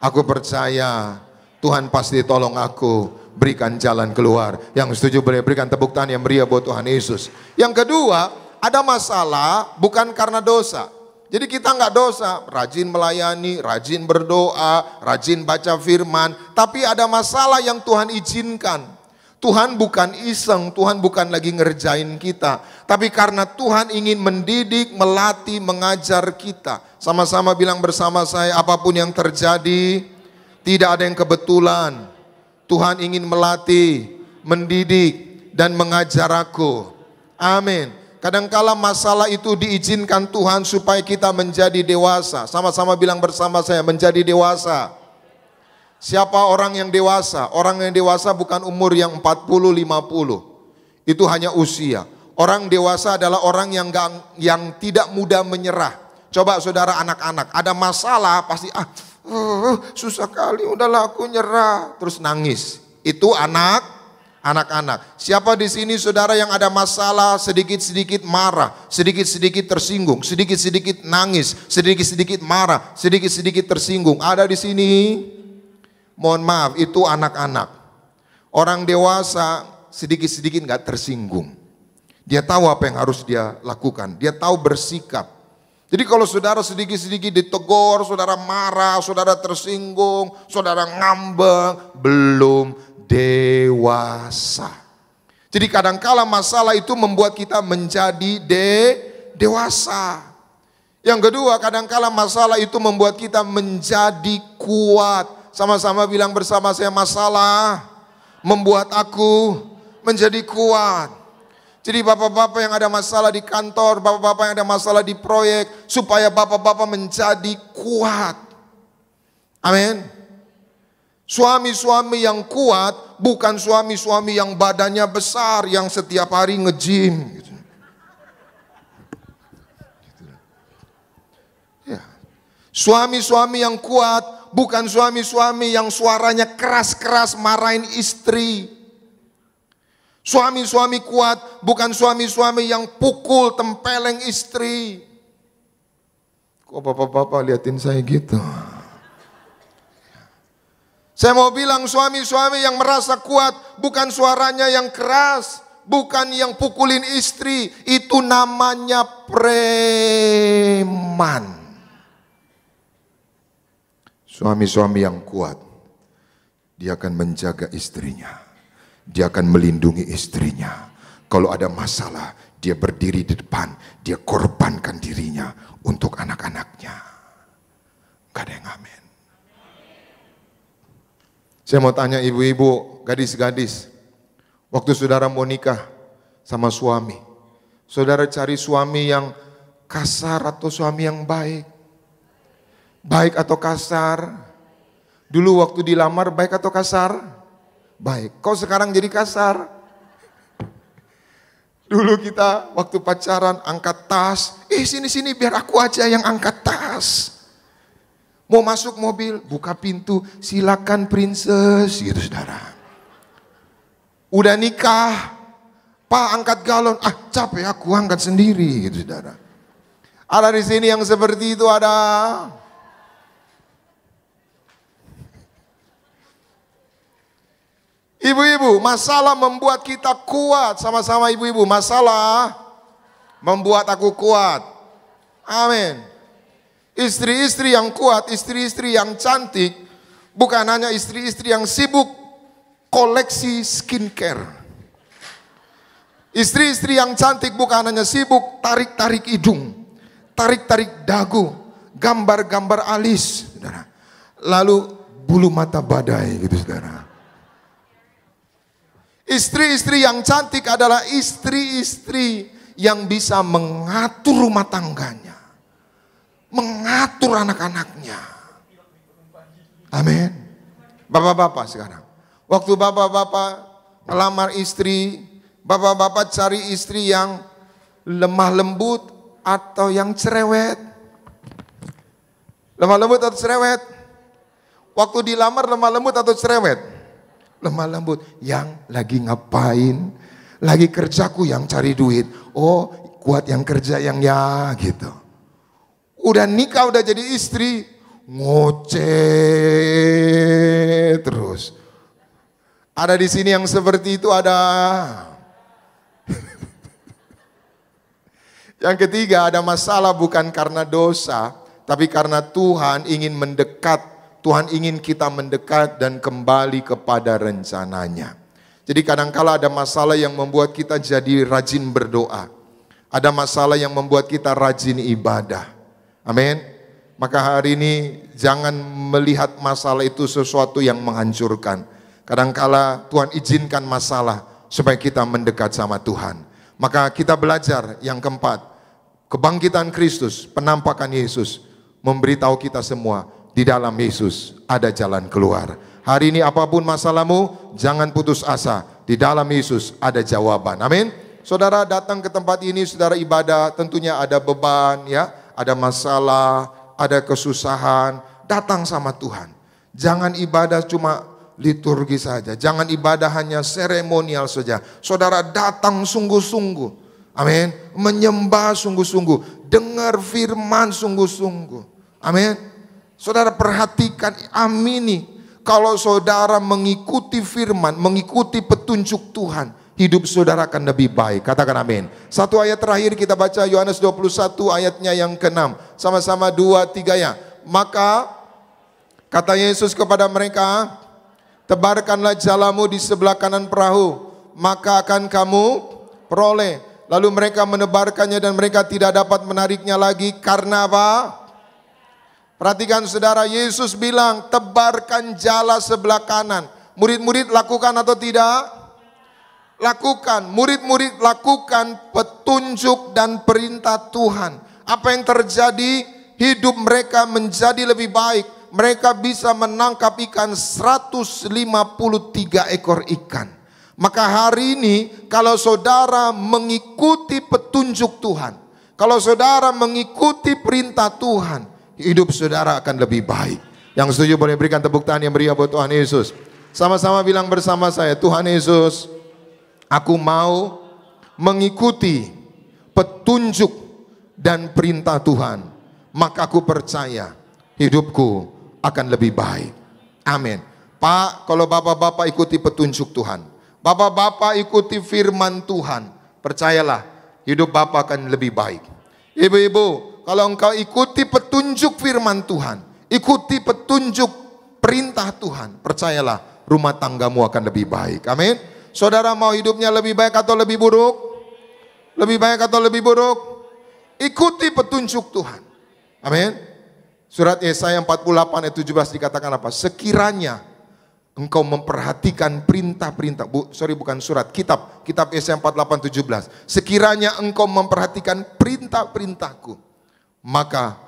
Aku percaya Tuhan pasti tolong aku, berikan jalan keluar. Yang setuju boleh berikan tepuk tangan yang meriah buat Tuhan Yesus. Yang kedua, ada masalah bukan karena dosa. Jadi kita nggak dosa, rajin melayani, rajin berdoa, rajin baca firman. Tapi ada masalah yang Tuhan izinkan. Tuhan bukan iseng, Tuhan bukan lagi ngerjain kita. Tapi karena Tuhan ingin mendidik, melatih, mengajar kita. Sama-sama bilang bersama saya, apapun yang terjadi, tidak ada yang kebetulan. Tuhan ingin melatih, mendidik, dan mengajar aku. Amin. Kadangkala masalah itu diizinkan Tuhan supaya kita menjadi dewasa. Sama-sama bilang bersama saya, menjadi dewasa. Siapa orang yang dewasa? Orang yang dewasa bukan umur yang 40-50. Itu hanya usia. Orang dewasa adalah orang yang tidak mudah menyerah. Coba saudara anak-anak, ada masalah pasti susah kali, udahlah aku nyerah, terus nangis. Itu anak-anak. Siapa di sini saudara yang ada masalah, sedikit-sedikit marah, sedikit-sedikit tersinggung, sedikit-sedikit nangis, sedikit-sedikit marah, sedikit-sedikit tersinggung? Ada di sini? Mohon maaf, itu anak-anak. Orang dewasa sedikit-sedikit nggak tersinggung. Dia tahu apa yang harus dia lakukan. Dia tahu bersikap. Jadi kalau saudara sedikit-sedikit ditegur, saudara marah, saudara tersinggung, saudara ngambek, belum dewasa. Jadi kadangkala masalah itu membuat kita menjadi dewasa. Yang kedua, kadangkala masalah itu membuat kita menjadi kuat. Sama-sama bilang bersama saya, masalah membuat aku menjadi kuat. Jadi bapak-bapak yang ada masalah di kantor, bapak-bapak yang ada masalah di proyek, supaya bapak-bapak menjadi kuat. Amin. Suami-suami yang kuat bukan suami-suami yang badannya besar, yang setiap hari nge-gym gitu. Ya. Suami-suami yang kuat bukan suami-suami yang suaranya keras-keras marahin istri. Suami-suami kuat bukan suami-suami yang pukul, tempeleng istri. Kok bapak-bapak liatin saya gitu? Saya mau bilang suami-suami yang merasa kuat bukan suaranya yang keras, bukan yang pukulin istri. Itu namanya preman. Suami-suami yang kuat, dia akan menjaga istrinya. Dia akan melindungi istrinya. Kalau ada masalah, dia berdiri di depan. Dia korbankan dirinya untuk anak-anaknya. Gak ada yang amin. Saya mau tanya ibu-ibu, gadis-gadis. Waktu saudara mau nikah sama suami, saudara cari suami yang kasar atau suami yang baik? Baik atau kasar? Dulu waktu dilamar baik atau kasar? Baik. Kok sekarang jadi kasar? Dulu kita waktu pacaran angkat tas. Sini-sini biar aku aja yang angkat tas. Mau masuk mobil, buka pintu, silakan princess gitu saudara. Udah nikah, Pak angkat galon, capek aku angkat sendiri gitu saudara. Ada di sini yang seperti itu ada. Ibu-ibu, masalah membuat kita kuat. Sama-sama ibu-ibu, masalah membuat aku kuat. Amin. Istri-istri yang kuat, istri-istri yang cantik, bukan hanya istri-istri yang sibuk koleksi skincare. Istri-istri yang cantik bukan hanya sibuk tarik-tarik hidung, tarik-tarik dagu, gambar-gambar alis, saudara. Lalu bulu mata badai gitu saudara. Istri-istri yang cantik adalah istri-istri yang bisa mengatur rumah tangganya. mengatur anak-anaknya. Amin. Bapak-bapak sekarang, waktu bapak-bapak melamar istri, bapak-bapak cari istri yang lemah lembut atau yang cerewet? Lemah lembut atau cerewet? Waktu dilamar lemah lembut atau cerewet? Lemah lembut. Yang lagi ngapain? Lagi kerjaku yang cari duit. Oh, kuat yang kerja yang ya gitu. Udah nikah, udah jadi istri, ngoceh terus. Ada di sini yang seperti itu ada. Yang ketiga, ada masalah bukan karena dosa, tapi karena Tuhan ingin mendekat. Tuhan ingin kita mendekat dan kembali kepada rencananya. Jadi kadangkala ada masalah yang membuat kita jadi rajin berdoa. Ada masalah yang membuat kita rajin ibadah. Amin. Maka hari ini jangan melihat masalah itu sesuatu yang menghancurkan. Kadangkala Tuhan izinkan masalah supaya kita mendekat sama Tuhan. Maka kita belajar yang keempat, kebangkitan Kristus, penampakan Yesus memberitahu kita semua di dalam Yesus ada jalan keluar. Hari ini apapun masalahmu, jangan putus asa. Di dalam Yesus ada jawaban. Amin. Saudara datang ke tempat ini, saudara ibadah, tentunya ada beban ya. Ada masalah, ada kesusahan, datang sama Tuhan. Jangan ibadah cuma liturgi saja. Jangan ibadah hanya seremonial saja. Saudara datang sungguh-sungguh. Amin. Menyembah sungguh-sungguh. Dengar firman sungguh-sungguh. Amin. Saudara perhatikan, amini. Kalau saudara mengikuti firman, mengikuti petunjuk Tuhan, hidup saudara akan lebih baik. Katakan amin. Satu ayat terakhir kita baca Yohanes 21 ayatnya yang ke-6. Sama-sama 2-3 ya. Maka kata Yesus kepada mereka, tebarkanlah jalamu di sebelah kanan perahu, maka akan kamu peroleh. Lalu mereka menebarkannya dan mereka tidak dapat menariknya lagi. Karena apa? Perhatikan saudara, Yesus bilang tebarkan jala sebelah kanan. Murid-murid lakukan atau tidak? Lakukan, murid-murid lakukan petunjuk dan perintah Tuhan. Apa yang terjadi? Hidup mereka menjadi lebih baik. Mereka bisa menangkap ikan 153 ekor ikan. Maka hari ini kalau saudara mengikuti petunjuk Tuhan, kalau saudara mengikuti perintah Tuhan, hidup saudara akan lebih baik. Yang setuju boleh berikan tepuk tangan yang meriah buat Tuhan Yesus. Sama-sama bilang bersama saya, Tuhan Yesus, aku mau mengikuti petunjuk dan perintah Tuhan. Maka aku percaya hidupku akan lebih baik. Amin. Pak, kalau bapak-bapak ikuti petunjuk Tuhan, bapak-bapak ikuti firman Tuhan, percayalah hidup bapak akan lebih baik. Ibu-ibu, kalau engkau ikuti petunjuk firman Tuhan, ikuti petunjuk perintah Tuhan, percayalah rumah tanggamu akan lebih baik. Amin. Saudara mau hidupnya lebih baik atau lebih buruk? Lebih baik atau lebih buruk? Ikuti petunjuk Tuhan. Amin. Surat Yesaya 48 ayat 17 dikatakan apa? Sekiranya engkau memperhatikan perintah-perintah, bukan surat, kitab Yesaya 48 17. Sekiranya engkau memperhatikan perintah-perintahku, maka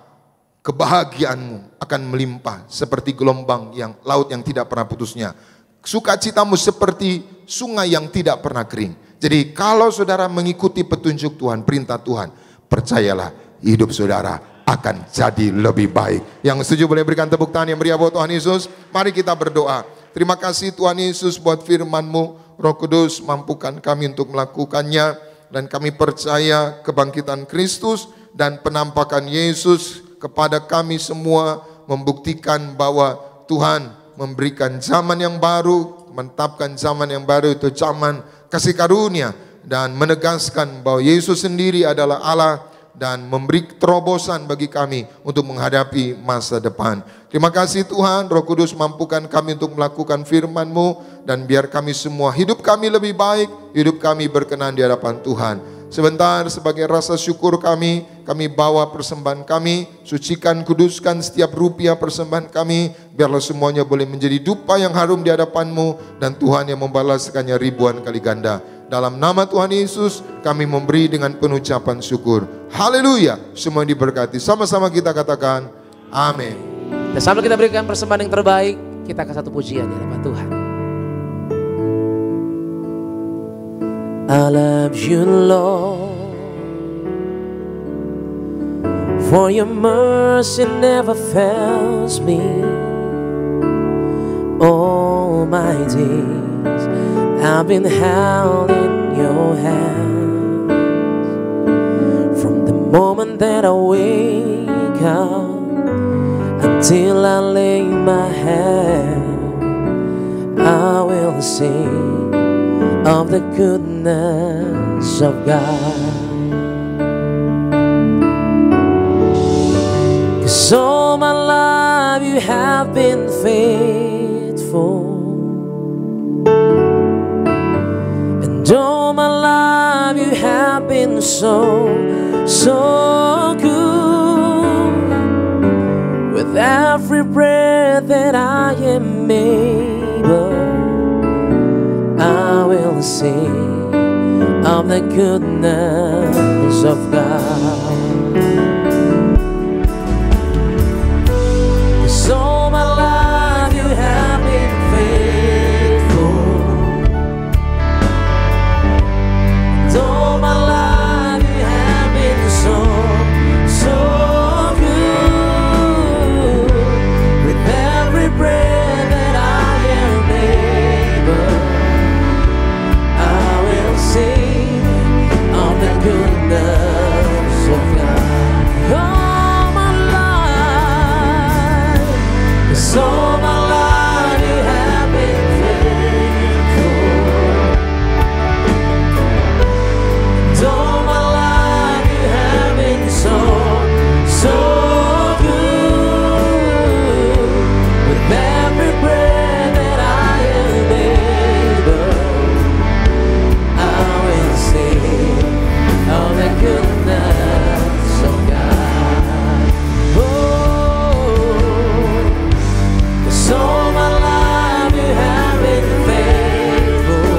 kebahagiaanmu akan melimpah seperti gelombang yang laut yang tidak pernah putusnya. Sukacitamu seperti sungai yang tidak pernah kering. Jadi kalau saudara mengikuti petunjuk Tuhan, perintah Tuhan, percayalah hidup saudara akan jadi lebih baik. Yang setuju boleh berikan tepuk tangan yang meriah buat Tuhan Yesus. Mari kita berdoa. Terima kasih Tuhan Yesus buat firman-Mu. Roh Kudus mampukan kami untuk melakukannya. Dan kami percaya kebangkitan Kristus dan penampakan Yesus kepada kami semua membuktikan bahwa Tuhan memberikan zaman yang baru, menetapkan zaman yang baru, itu zaman kasih karunia, dan menegaskan bahwa Yesus sendiri adalah Allah dan memberi terobosan bagi kami untuk menghadapi masa depan. Terima kasih Tuhan, Roh Kudus mampukan kami untuk melakukan firman-Mu, dan biar kami semua hidup kami lebih baik, hidup kami berkenan di hadapan Tuhan. Sebentar sebagai rasa syukur kami bawa persembahan kami, sucikan, kuduskan setiap rupiah persembahan kami, biarlah semuanya boleh menjadi dupa yang harum di hadapan-Mu, dan Tuhan yang membalaskannya ribuan kali ganda. Dalam nama Tuhan Yesus kami memberi dengan penuh ucapan syukur. Haleluya. Semua diberkati. Sama-sama kita katakan amin. Dan sambil kita berikan persembahan yang terbaik, kita akan satu pujian di hadapan Tuhan. I love you, Lord, for your mercy never fails me. All my days I've been held in your hands. From the moment that I wake up until I lay my head, I will sing of the goodness of God. 'Cause all my life you have been faithful, and all my life you have been so good. With every breath that I am able, I will sing of the goodness of God. 'Cause all my life you have been faithful, and all my life you have been so good. With every breath that I am able, sing of the goodness of God. All my life, 'cause all my life you have been faithful, and all my life you have been so good. With every breath that I am able, of the goodness of God. Oh, 'cause all my life you have been faithful,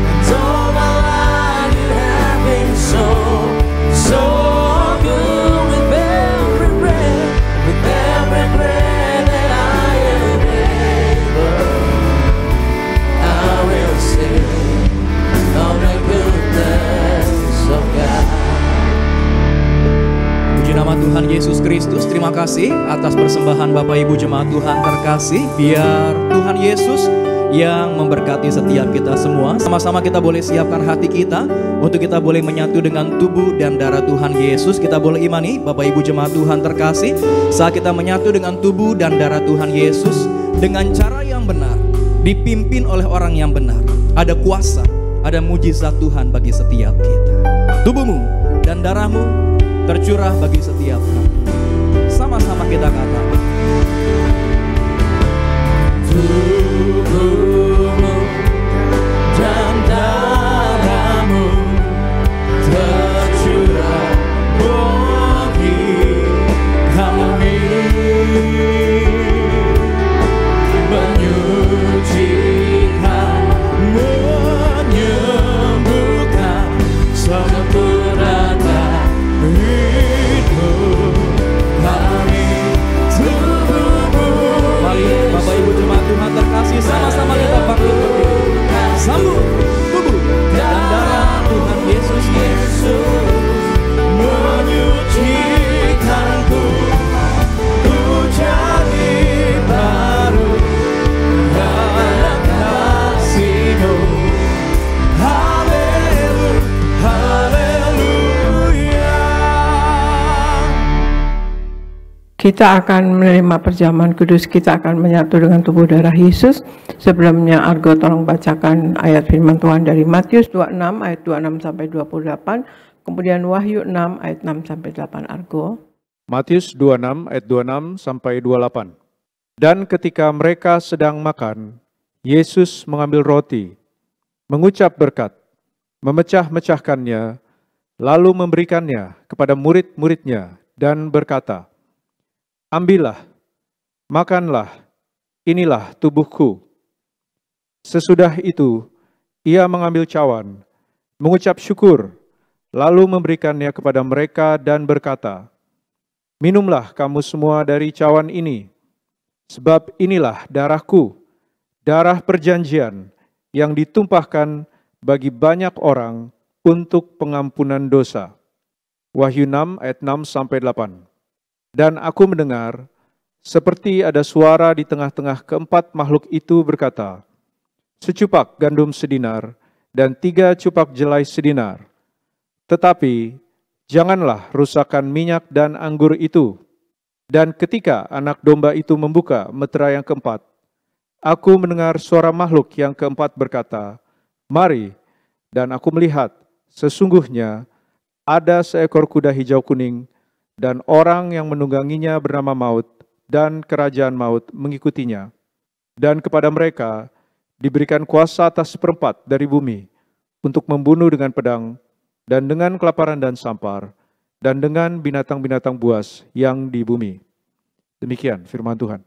and all my life you have been so good. With every breath that I am able, I will sing of the goodness of God. Puji nama Tuhan Yesus Kristus. Terima kasih atas persembahan Bapak Ibu jemaat Tuhan terkasih. Biar Tuhan Yesus yang memberkati setiap kita semua. Sama-sama kita boleh siapkan hati kita untuk kita boleh menyatu dengan tubuh dan darah Tuhan Yesus. Kita boleh imani Bapak Ibu jemaat Tuhan terkasih, saat kita menyatu dengan tubuh dan darah Tuhan Yesus dengan cara yang benar, dipimpin oleh orang yang benar, ada kuasa, ada mujizat Tuhan bagi setiap kita. Tubuhmu dan darahmu tercurah bagi setiap kami. Sama-sama kita katakan, tubuhmu dan darahmu tercurah bagi kami, menyucikan, menyembuhkan, sempurnakan hidup kami. mari Bapak Ibu jemaat Tuhan terkasih, sama-sama kita bangkit berdiri. Sambut tubuh dan darah Tuhan Yesus menyucikanku, ku jadi baru dalam kasih-Mu. Haleluya. Kita akan menerima perjamuan kudus, kita akan menyatu dengan tubuh darah Yesus. Sebelumnya Argo tolong bacakan ayat firman Tuhan dari Matius 26 ayat 26 sampai 28, kemudian Wahyu 6 ayat 6 sampai 8 Argo. Matius 26 ayat 26 sampai 28. Dan ketika mereka sedang makan, Yesus mengambil roti, mengucap berkat, memecah-mecahkannya, lalu memberikannya kepada murid-muridnya dan berkata, "Ambillah, makanlah, inilah tubuhku." Sesudah itu, ia mengambil cawan, mengucap syukur, lalu memberikannya kepada mereka dan berkata, "Minumlah kamu semua dari cawan ini, sebab inilah darahku, darah perjanjian yang ditumpahkan bagi banyak orang untuk pengampunan dosa." Wahyu 6 ayat 6-8. Dan aku mendengar, seperti ada suara di tengah-tengah keempat makhluk itu berkata, "Secupak gandum sedinar dan 3 cupak jelai sedinar. Tetapi janganlah rusakkan minyak dan anggur itu." Dan ketika anak domba itu membuka meterai yang keempat, aku mendengar suara makhluk yang keempat berkata, "Mari." Dan aku melihat, sesungguhnya ada seekor kuda hijau kuning, dan orang yang menungganginya bernama Maut, dan kerajaan Maut mengikutinya. Dan kepada mereka diberikan kuasa atas seperempat dari bumi, untuk membunuh dengan pedang, dan dengan kelaparan dan sampar, dan dengan binatang-binatang buas yang di bumi. Demikian firman Tuhan.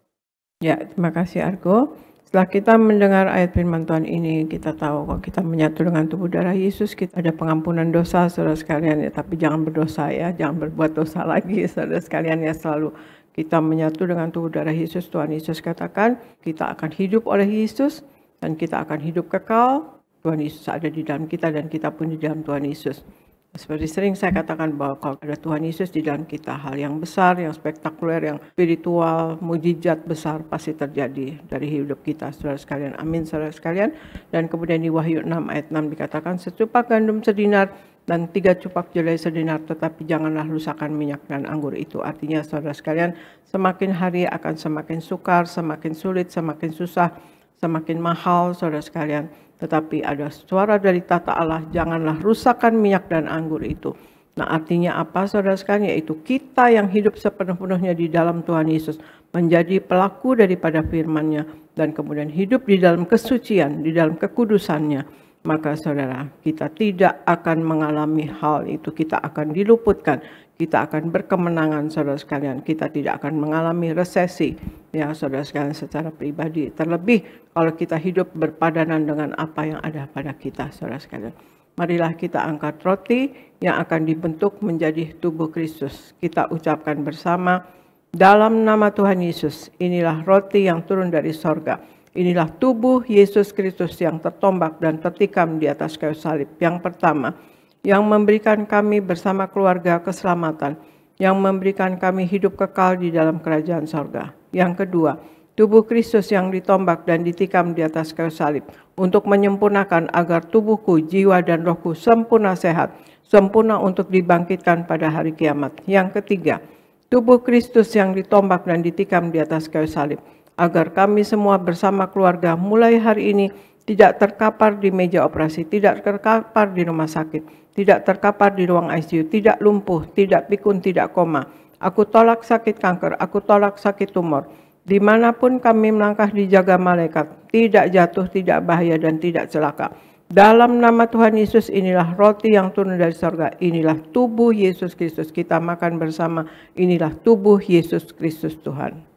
Ya, terima kasih Argo. Setelah kita mendengar ayat firman Tuhan ini, kita tahu kalau kita menyatu dengan tubuh darah Yesus, kita ada pengampunan dosa, saudara sekalian, ya. Tapi jangan berdosa ya, jangan berbuat dosa lagi, saudara sekalian ya. Selalu kita menyatu dengan tubuh darah Yesus. Tuhan Yesus katakan, kita akan hidup oleh Yesus, dan kita akan hidup kekal. Tuhan Yesus ada di dalam kita, dan kita pun di dalam Tuhan Yesus. Seperti sering saya katakan bahwa kalau ada Tuhan Yesus di dalam kita, hal yang besar, yang spektakuler, yang spiritual, mujizat besar pasti terjadi dari hidup kita, saudara sekalian. Amin, saudara sekalian. Dan kemudian di Wahyu 6 ayat 6 dikatakan, "Secupak gandum sedinar dan 3 cupak jelai sedinar, tetapi janganlah rusakkan minyak dan anggur itu." Artinya, saudara sekalian, semakin hari akan semakin sukar, semakin sulit, semakin susah, semakin mahal, saudara sekalian. Tetapi ada suara dari tata Allah, janganlah rusakkan minyak dan anggur itu. Nah, artinya apa, saudara sekalian? Yaitu kita yang hidup sepenuh-penuhnya di dalam Tuhan Yesus, menjadi pelaku daripada firman-Nya, dan kemudian hidup di dalam kesucian, di dalam kekudusannya. Maka saudara, kita tidak akan mengalami hal itu, kita akan diluputkan, kita akan berkemenangan, saudara sekalian. Kita tidak akan mengalami resesi, ya saudara sekalian, secara pribadi. Terlebih kalau kita hidup berpadanan dengan apa yang ada pada kita, saudara sekalian. Marilah kita angkat roti yang akan dibentuk menjadi tubuh Kristus. Kita ucapkan bersama, dalam nama Tuhan Yesus, inilah roti yang turun dari sorga. Inilah tubuh Yesus Kristus yang tertombak dan tertikam di atas kayu salib. Yang pertama, yang memberikan kami bersama keluarga keselamatan, yang memberikan kami hidup kekal di dalam kerajaan sorga. Yang kedua, tubuh Kristus yang ditombak dan ditikam di atas kayu salib, untuk menyempurnakan agar tubuhku, jiwa dan rohku sempurna sehat, sempurna untuk dibangkitkan pada hari kiamat. Yang ketiga, tubuh Kristus yang ditombak dan ditikam di atas kayu salib, agar kami semua bersama keluarga mulai hari ini tidak terkapar di meja operasi, tidak terkapar di rumah sakit, tidak terkapar di ruang ICU, tidak lumpuh, tidak pikun, tidak koma. Aku tolak sakit kanker, aku tolak sakit tumor. Dimanapun kami melangkah dijaga malaikat, tidak jatuh, tidak bahaya, dan tidak celaka. Dalam nama Tuhan Yesus, inilah roti yang turun dari sorga, inilah tubuh Yesus Kristus. Kita makan bersama, inilah tubuh Yesus Kristus Tuhan.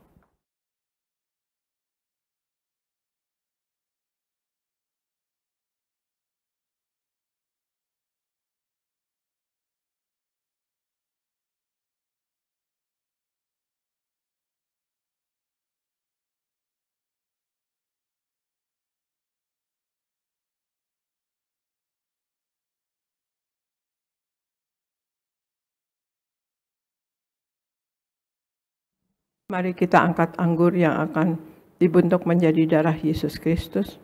Mari kita angkat anggur yang akan dibentuk menjadi darah Yesus Kristus.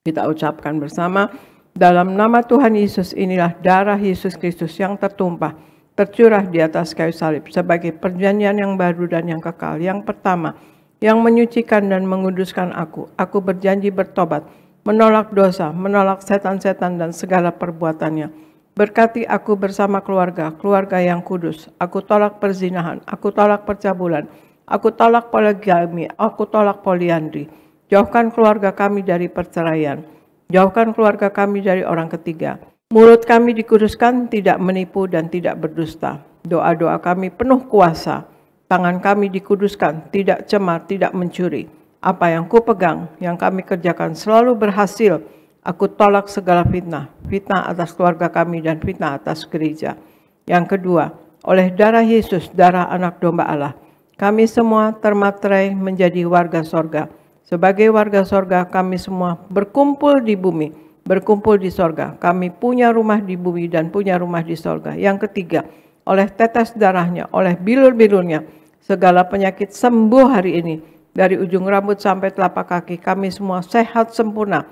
Kita ucapkan bersama, dalam nama Tuhan Yesus, inilah darah Yesus Kristus yang tertumpah, tercurah di atas kayu salib sebagai perjanjian yang baru dan yang kekal. Yang pertama, yang menyucikan dan menguduskan aku. Aku berjanji bertobat, menolak dosa, menolak setan-setan dan segala perbuatannya. Berkati aku bersama keluarga, keluarga yang kudus. Aku tolak perzinahan, aku tolak percabulan, aku tolak poligami, aku tolak poliandri. Jauhkan keluarga kami dari perceraian, jauhkan keluarga kami dari orang ketiga. Mulut kami dikuduskan, tidak menipu dan tidak berdusta. Doa-doa kami penuh kuasa, tangan kami dikuduskan, tidak cemar, tidak mencuri. Apa yang kupegang, yang kami kerjakan selalu berhasil. Aku tolak segala fitnah, fitnah atas keluarga kami dan fitnah atas gereja. Yang kedua, oleh darah Yesus, darah anak domba Allah, kami semua termaterai menjadi warga sorga. Sebagai warga sorga, kami semua berkumpul di bumi, berkumpul di sorga. Kami punya rumah di bumi dan punya rumah di sorga. Yang ketiga, oleh tetes darahnya, oleh bilur-bilurnya, segala penyakit sembuh hari ini. Dari ujung rambut sampai telapak kaki, kami semua sehat sempurna.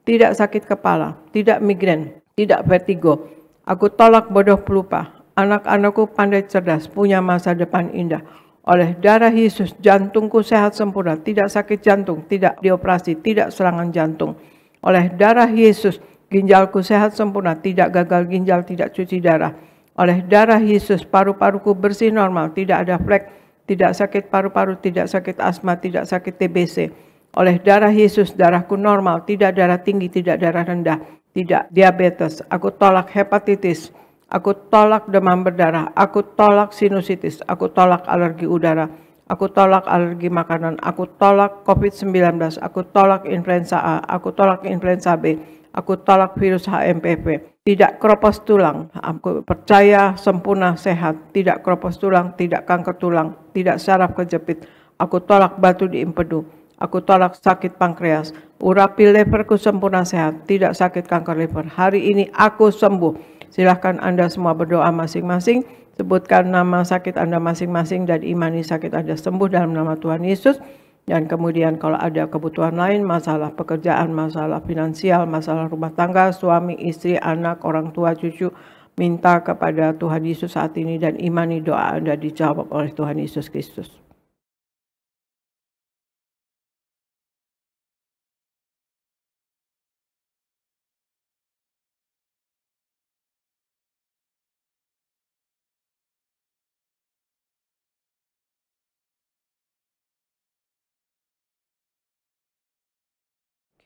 Tidak sakit kepala, tidak migrain, tidak vertigo. Aku tolak bodoh pelupa. Anak-anakku pandai cerdas, punya masa depan indah. Oleh darah Yesus, jantungku sehat sempurna, tidak sakit jantung, tidak dioperasi, tidak serangan jantung. Oleh darah Yesus, ginjalku sehat sempurna, tidak gagal ginjal, tidak cuci darah. Oleh darah Yesus, paru-paruku bersih normal, tidak ada flek, tidak sakit paru-paru, tidak sakit asma, tidak sakit TBC. Oleh darah Yesus, darahku normal, tidak darah tinggi, tidak darah rendah, tidak diabetes. Aku tolak hepatitis, aku tolak demam berdarah, aku tolak sinusitis, aku tolak alergi udara, aku tolak alergi makanan, aku tolak COVID-19, aku tolak influenza A, aku tolak influenza B, aku tolak virus HMPV. Tidak keropos tulang, aku percaya sempurna sehat. Tidak keropos tulang, tidak kanker tulang, tidak saraf kejepit. Aku tolak batu di empedu. Aku tolak sakit pankreas. Urapi leverku sempurna sehat, tidak sakit kanker liver. Hari ini aku sembuh. Silahkan Anda semua berdoa masing-masing. Sebutkan nama sakit Anda masing-masing dan imani sakit Anda sembuh dalam nama Tuhan Yesus. Dan kemudian kalau ada kebutuhan lain, masalah pekerjaan, masalah finansial, masalah rumah tangga, suami, istri, anak, orang tua, cucu, minta kepada Tuhan Yesus saat ini dan imani doa Anda dijawab oleh Tuhan Yesus Kristus.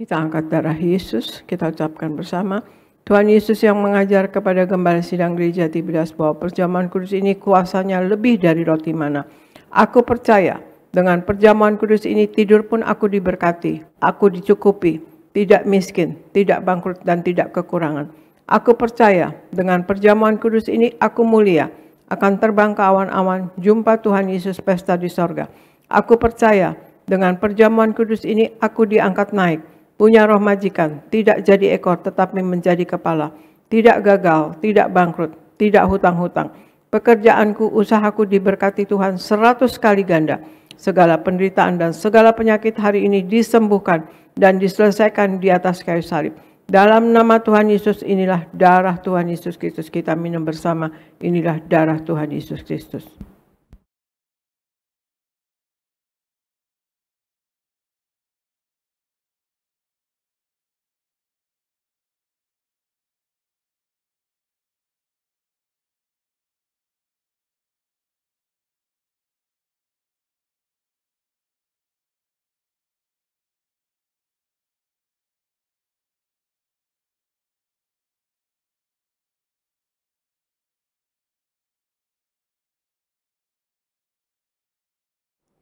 Kita angkat darah Yesus, kita ucapkan bersama. Tuhan Yesus yang mengajar kepada gembala sidang gereja Tiberias bahwa perjamuan kudus ini kuasanya lebih dari roti mana. Aku percaya dengan perjamuan kudus ini tidur pun aku diberkati, aku dicukupi, tidak miskin, tidak bangkrut dan tidak kekurangan. Aku percaya dengan perjamuan kudus ini aku mulia, akan terbang ke awan-awan, jumpa Tuhan Yesus pesta di sorga. Aku percaya dengan perjamuan kudus ini aku diangkat naik. Punya roh majikan, tidak jadi ekor tetapi menjadi kepala, tidak gagal, tidak bangkrut, tidak hutang-hutang. Pekerjaanku, usahaku diberkati Tuhan 100 kali ganda. Segala penderitaan dan segala penyakit hari ini disembuhkan dan diselesaikan di atas kayu salib. Dalam nama Tuhan Yesus, inilah darah Tuhan Yesus Kristus. Kita minum bersama, inilah darah Tuhan Yesus Kristus.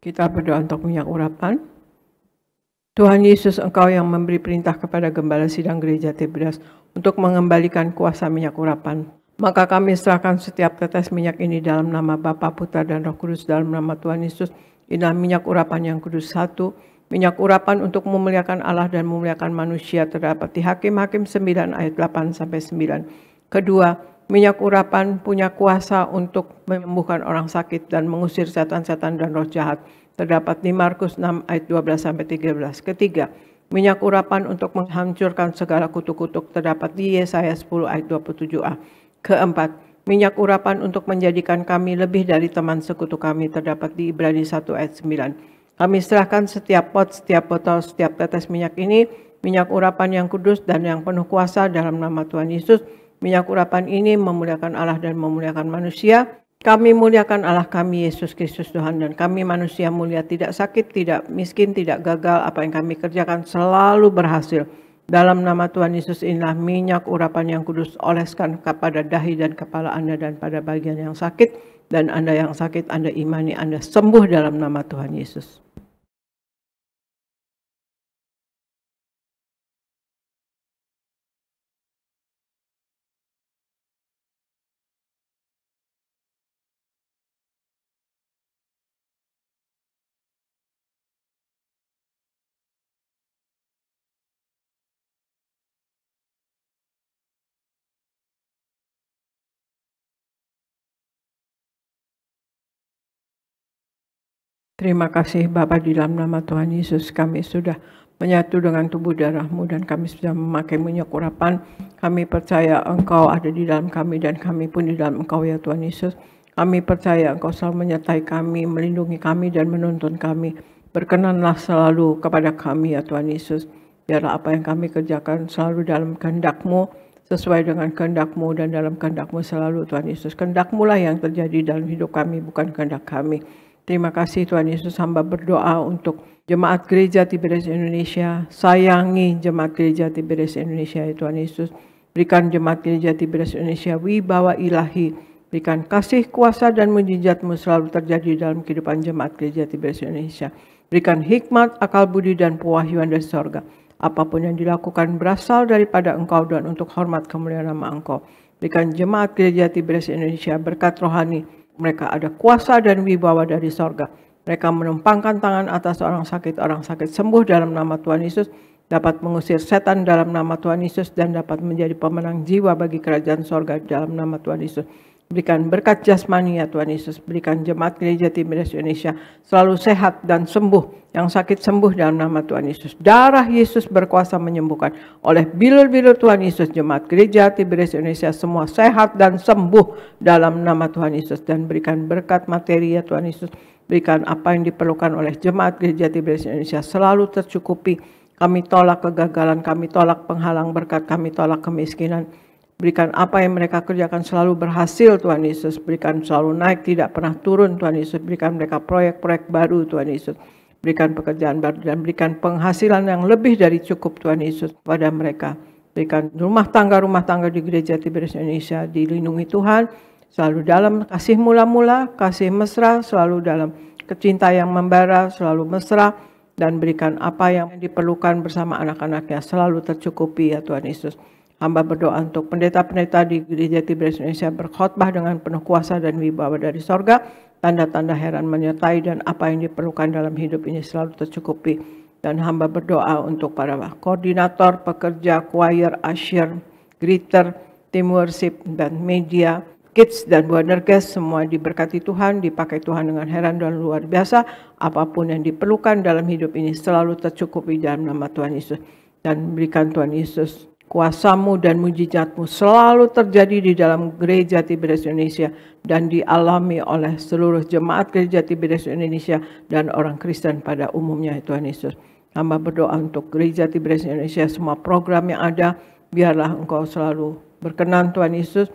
Kita berdoa untuk minyak urapan. Tuhan Yesus, Engkau yang memberi perintah kepada gembala sidang gereja Tiberias untuk mengembalikan kuasa minyak urapan. Maka kami serahkan setiap tetes minyak ini dalam nama Bapa, Putra, dan Roh Kudus dalam nama Tuhan Yesus. Inilah minyak urapan yang kudus. 1. Minyak urapan untuk memuliakan Allah dan memuliakan manusia terdapat di Hakim-Hakim 9 ayat 8-9. Kedua, minyak urapan punya kuasa untuk menyembuhkan orang sakit dan mengusir setan-setan dan roh jahat. Terdapat di Markus 6 ayat 12-13. Ketiga, minyak urapan untuk menghancurkan segala kutuk-kutuk. Terdapat di Yesaya 10 ayat 27a. Keempat, minyak urapan untuk menjadikan kami lebih dari teman sekutu kami. Terdapat di Ibrani 1 ayat 9. Kami serahkan setiap pot, setiap botol, setiap tetes minyak ini, minyak urapan yang kudus dan yang penuh kuasa dalam nama Tuhan Yesus. Minyak urapan ini memuliakan Allah dan memuliakan manusia. Kami muliakan Allah kami, Yesus Kristus Tuhan, dan kami manusia mulia, tidak sakit, tidak miskin, tidak gagal. Apa yang kami kerjakan selalu berhasil. Dalam nama Tuhan Yesus, inilah minyak urapan yang kudus, oleskan kepada dahi dan kepala Anda dan pada bagian yang sakit. Dan Anda yang sakit, Anda imani, Anda sembuh dalam nama Tuhan Yesus. Terima kasih Bapa, di dalam nama Tuhan Yesus kami sudah menyatu dengan tubuh darah-Mu dan kami sudah memakai minyak urapan. Kami percaya Engkau ada di dalam kami dan kami pun di dalam Engkau ya Tuhan Yesus. Kami percaya Engkau selalu menyertai kami, melindungi kami dan menuntun kami. Berkenanlah selalu kepada kami ya Tuhan Yesus. Biarlah apa yang kami kerjakan selalu dalam kehendak-Mu, sesuai dengan kehendak-Mu dan dalam kehendak-Mu selalu Tuhan Yesus. Kehendak-Mu lah yang terjadi dalam hidup kami, bukan kehendak kami. Terima kasih Tuhan Yesus, hamba berdoa untuk Jemaat Gereja Tiberias Indonesia. Sayangi Jemaat Gereja Tiberias Indonesia ya Tuhan Yesus. Berikan Jemaat Gereja Tiberias Indonesia wibawa ilahi. Berikan kasih, kuasa dan mujizat-Mu selalu terjadi dalam kehidupan Jemaat Gereja Tiberias Indonesia. Berikan hikmat, akal budi dan pewahyuan dari sorga. Apapun yang dilakukan berasal daripada Engkau dan untuk hormat kemuliaan nama Engkau. Berikan Jemaat Gereja Tiberias Indonesia berkat rohani. Mereka ada kuasa dan wibawa dari sorga. Mereka menumpangkan tangan atas orang sakit sembuh dalam nama Tuhan Yesus, dapat mengusir setan dalam nama Tuhan Yesus, dan dapat menjadi pemenang jiwa bagi kerajaan sorga dalam nama Tuhan Yesus. Berikan berkat jasmani ya Tuhan Yesus. Berikan Jemaat Gereja Tiberias Indonesia selalu sehat dan sembuh. Yang sakit sembuh dalam nama Tuhan Yesus. Darah Yesus berkuasa menyembuhkan. Oleh bilur-bilur Tuhan Yesus, Jemaat Gereja Tiberias Indonesia semua sehat dan sembuh dalam nama Tuhan Yesus. Dan berikan berkat materi ya Tuhan Yesus. Berikan apa yang diperlukan oleh Jemaat Gereja Tiberias Indonesia selalu tercukupi. Kami tolak kegagalan, kami tolak penghalang berkat, kami tolak kemiskinan. Berikan apa yang mereka kerjakan selalu berhasil Tuhan Yesus. Berikan selalu naik, tidak pernah turun Tuhan Yesus. Berikan mereka proyek-proyek baru Tuhan Yesus. Berikan pekerjaan baru dan berikan penghasilan yang lebih dari cukup Tuhan Yesus pada mereka. Berikan rumah tangga di Gereja Tiberias Indonesia dilindungi Tuhan. Selalu dalam kasih mula-mula, kasih mesra, selalu dalam kecinta yang membara, selalu mesra. Dan berikan apa yang diperlukan bersama anak-anaknya selalu tercukupi ya Tuhan Yesus. Hamba berdoa untuk pendeta-pendeta di Gereja Tiberias Indonesia berkhotbah dengan penuh kuasa dan wibawa dari sorga. Tanda-tanda heran menyertai dan apa yang diperlukan dalam hidup ini selalu tercukupi. Dan hamba berdoa untuk para koordinator, pekerja, choir, usher, greeter, tim worship dan media, kids dan wonderguest semua diberkati Tuhan, dipakai Tuhan dengan heran dan luar biasa. Apapun yang diperlukan dalam hidup ini selalu tercukupi dalam nama Tuhan Yesus. Dan berikan Tuhan Yesus kuasa-Mu dan mujizat-Mu selalu terjadi di dalam Gereja Tiberias Indonesia dan dialami oleh seluruh Jemaat Gereja Tiberias Indonesia dan orang Kristen pada umumnya Tuhan Yesus. Hamba berdoa untuk Gereja Tiberias Indonesia, semua program yang ada, biarlah Engkau selalu berkenan Tuhan Yesus,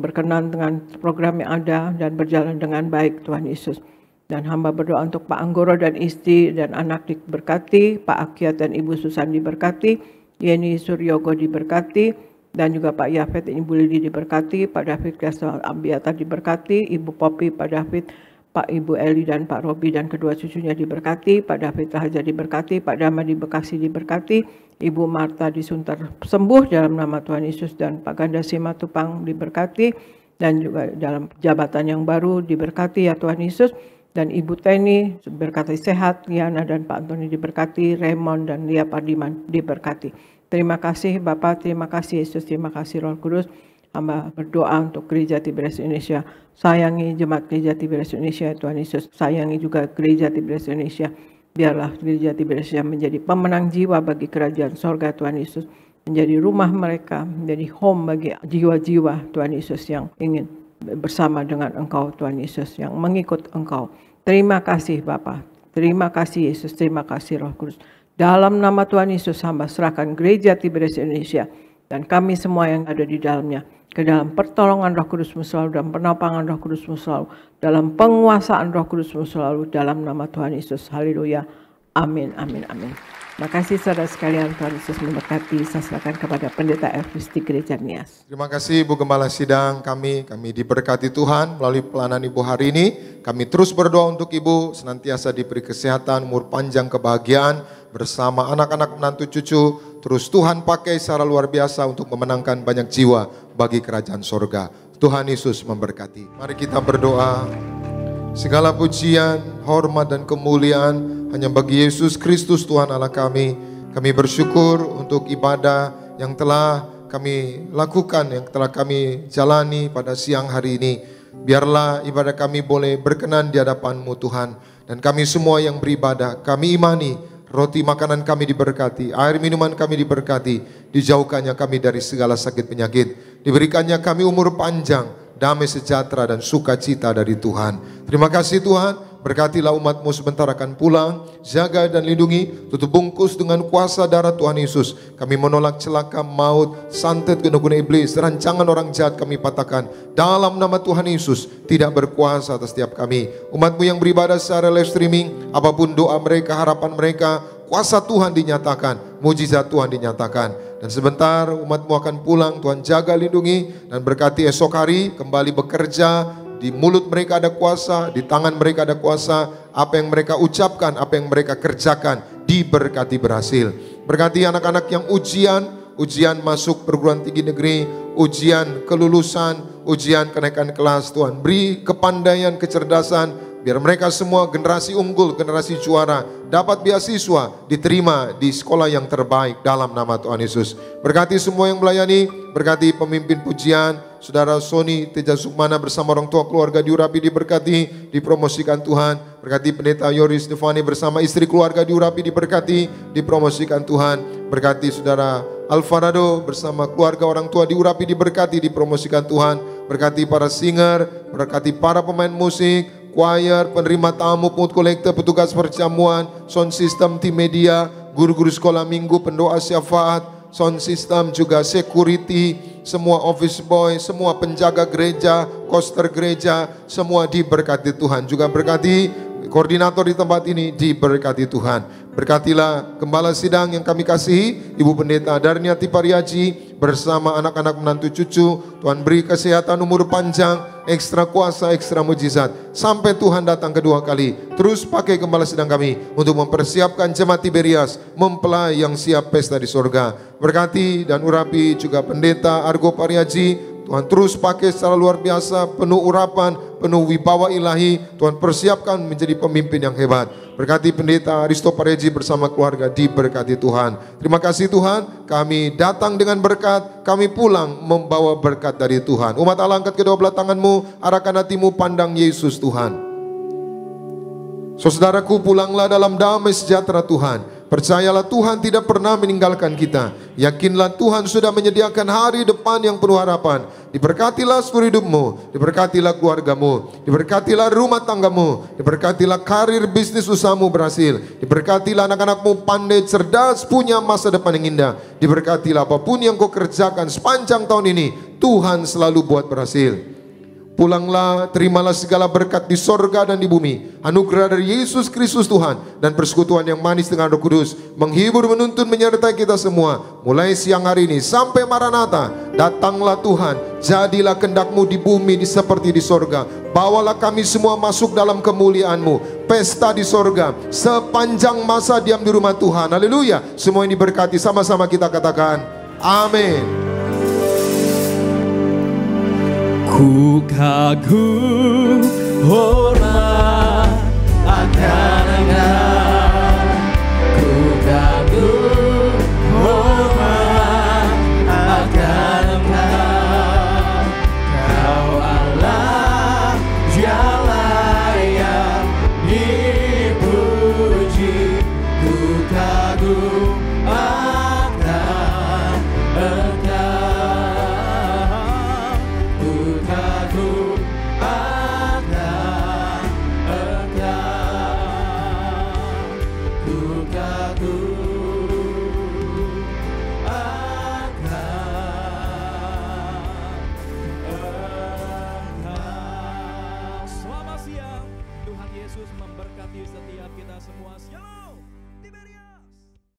berkenan dengan program yang ada dan berjalan dengan baik Tuhan Yesus. Dan hamba berdoa untuk Pak Anggoro dan istri dan anak diberkati, Pak Akyat dan Ibu Susan diberkati, Yeni Suryogo diberkati, dan juga Pak Yafet dan Ibu Lidi diberkati, Pak David Kasal Abiata diberkati, Ibu Popi, Pak David, Pak Ibu Eli dan Pak Robi dan kedua cucunya diberkati, Pak David Raja diberkati, Pak Dama di Bekasi diberkati, Ibu Marta di Sunter sembuh dalam nama Tuhan Yesus, dan Pak Ganda Simatupang diberkati, dan juga dalam jabatan yang baru diberkati ya Tuhan Yesus. Dan Ibu Teni berkati sehat, Liana dan Pak Antoni diberkati, Raymond dan Lia Pardiman diberkati. Terima kasih Bapak, terima kasih Yesus, terima kasih Roh Kudus. Hamba berdoa untuk Gereja Tiberias Indonesia. Sayangi Jemaat Gereja Tiberias Indonesia Tuhan Yesus. Sayangi juga Gereja Tiberias Indonesia. Biarlah Gereja Tiberias Indonesia menjadi pemenang jiwa bagi kerajaan sorga Tuhan Yesus. Menjadi rumah mereka, menjadi home bagi jiwa-jiwa Tuhan Yesus yang ingin bersama dengan Engkau Tuhan Yesus, yang mengikut Engkau. Terima kasih Bapa, terima kasih Yesus, terima kasih Roh Kudus. Dalam nama Tuhan Yesus hamba serahkan Gereja Tiberias Indonesia dan kami semua yang ada di dalamnya ke dalam pertolongan Roh Kudus-Mu selalu, dalam penampangan Roh Kudus-Mu selalu, dalam penguasaan Roh Kudus-Mu selalu, dalam nama Tuhan Yesus. Haleluya. Amin, amin, amin. Terima kasih saudara sekalian, Tuhan Yesus memberkati. Saya serahkan kepada Pendeta Elvis di Gereja Nias. Terima kasih Ibu Gembala Sidang, kami diberkati Tuhan melalui pelayanan Ibu hari ini. Kami terus berdoa untuk Ibu senantiasa diberi kesehatan, umur panjang, kebahagiaan bersama anak-anak menantu cucu. Terus Tuhan pakai secara luar biasa untuk memenangkan banyak jiwa bagi kerajaan sorga. Tuhan Yesus memberkati. Mari kita berdoa. Segala pujian, hormat dan kemuliaan hanya bagi Yesus Kristus Tuhan Allah kami. Kami bersyukur untuk ibadah yang telah kami lakukan, yang telah kami jalani pada siang hari ini. Biarlah ibadah kami boleh berkenan di hadapan-Mu Tuhan. Dan kami semua yang beribadah, kami imani roti makanan kami diberkati, air minuman kami diberkati, dijauhkannya kami dari segala sakit penyakit, diberikannya kami umur panjang, damai sejahtera dan sukacita dari Tuhan. Terima kasih Tuhan. Berkatilah umat-Mu sebentar akan pulang, jaga dan lindungi, tutup bungkus dengan kuasa darah Tuhan Yesus. Kami menolak celaka, maut, santet, guna-guna iblis, rancangan orang jahat kami patahkan. Dalam nama Tuhan Yesus, tidak berkuasa atas setiap kami. Umat-Mu yang beribadah secara live streaming, apapun doa mereka, harapan mereka, kuasa Tuhan dinyatakan, mujizat Tuhan dinyatakan. Dan sebentar umat-Mu akan pulang, Tuhan jaga, lindungi, dan berkati esok hari kembali bekerja. Di mulut mereka ada kuasa, di tangan mereka ada kuasa. Apa yang mereka ucapkan, apa yang mereka kerjakan, diberkati berhasil. Berkati anak-anak yang ujian masuk perguruan tinggi negeri, ujian kelulusan, ujian kenaikan kelas. Tuhan beri kepandaian, kecerdasan, biar mereka semua generasi unggul, generasi juara, dapat beasiswa, diterima di sekolah yang terbaik dalam nama Tuhan Yesus. Berkati semua yang melayani, berkati pemimpin pujian, Saudara Sony Teja Sukmana bersama orang tua keluarga diurapi, diberkati, dipromosikan Tuhan. Berkati Pendeta Yoris Stefani bersama istri keluarga diurapi, diberkati, dipromosikan Tuhan. Berkati Saudara Alvarado bersama keluarga orang tua diurapi, diberkati, dipromosikan Tuhan. Berkati para singer, berkati para pemain musik, choir, penerima tamu, pungut kolektor, petugas perjamuan, sound system, tim media, guru-guru sekolah minggu, pendoa syafaat, sound system juga security, semua office boy, semua penjaga gereja, koster gereja, semua diberkati Tuhan. Juga berkati koordinator di tempat ini, diberkati Tuhan. Berkatilah gembala sidang yang kami kasihi, Ibu Pendeta Darniati Pariaji bersama anak-anak menantu cucu. Tuhan beri kesehatan, umur panjang, ekstra kuasa, ekstra mujizat sampai Tuhan datang kedua kali. Terus pakai gembala sidang kami untuk mempersiapkan jemaat Tiberias mempelai yang siap pesta di sorga. Berkati dan urapi juga Pendeta Argo Pariaji. Tuhan terus pakai secara luar biasa, penuh urapan, penuh wibawa ilahi. Tuhan persiapkan menjadi pemimpin yang hebat. Berkati Pendeta Aristo Pareji bersama keluarga, diberkati Tuhan. Terima kasih Tuhan, kami datang dengan berkat, kami pulang membawa berkat dari Tuhan. Umat Allah, angkat kedua belah tanganmu, arahkan hatimu, pandang Yesus Tuhan. Saudaraku, pulanglah dalam damai sejahtera Tuhan. Percayalah Tuhan tidak pernah meninggalkan kita. Yakinlah Tuhan sudah menyediakan hari depan yang penuh harapan. Diberkatilah seluruh hidupmu, diberkatilah keluargamu, diberkatilah rumah tanggamu, diberkatilah karir bisnis usahamu berhasil, diberkatilah anak-anakmu pandai, cerdas, punya masa depan yang indah. Diberkatilah apapun yang kau kerjakan sepanjang tahun ini, Tuhan selalu buat berhasil. Pulanglah, terimalah segala berkat di sorga dan di bumi. Anugerah dari Yesus Kristus Tuhan dan persekutuan yang manis dengan Roh Kudus menghibur, menuntun, menyertai kita semua mulai siang hari ini sampai Maranatha. Datanglah Tuhan, jadilah kehendak-Mu di bumi seperti di sorga. Bawalah kami semua masuk dalam kemuliaan-Mu, pesta di sorga sepanjang masa diam di rumah Tuhan. Haleluya. Semua ini diberkati, sama-sama kita katakan amin. Ku kagum hormat akan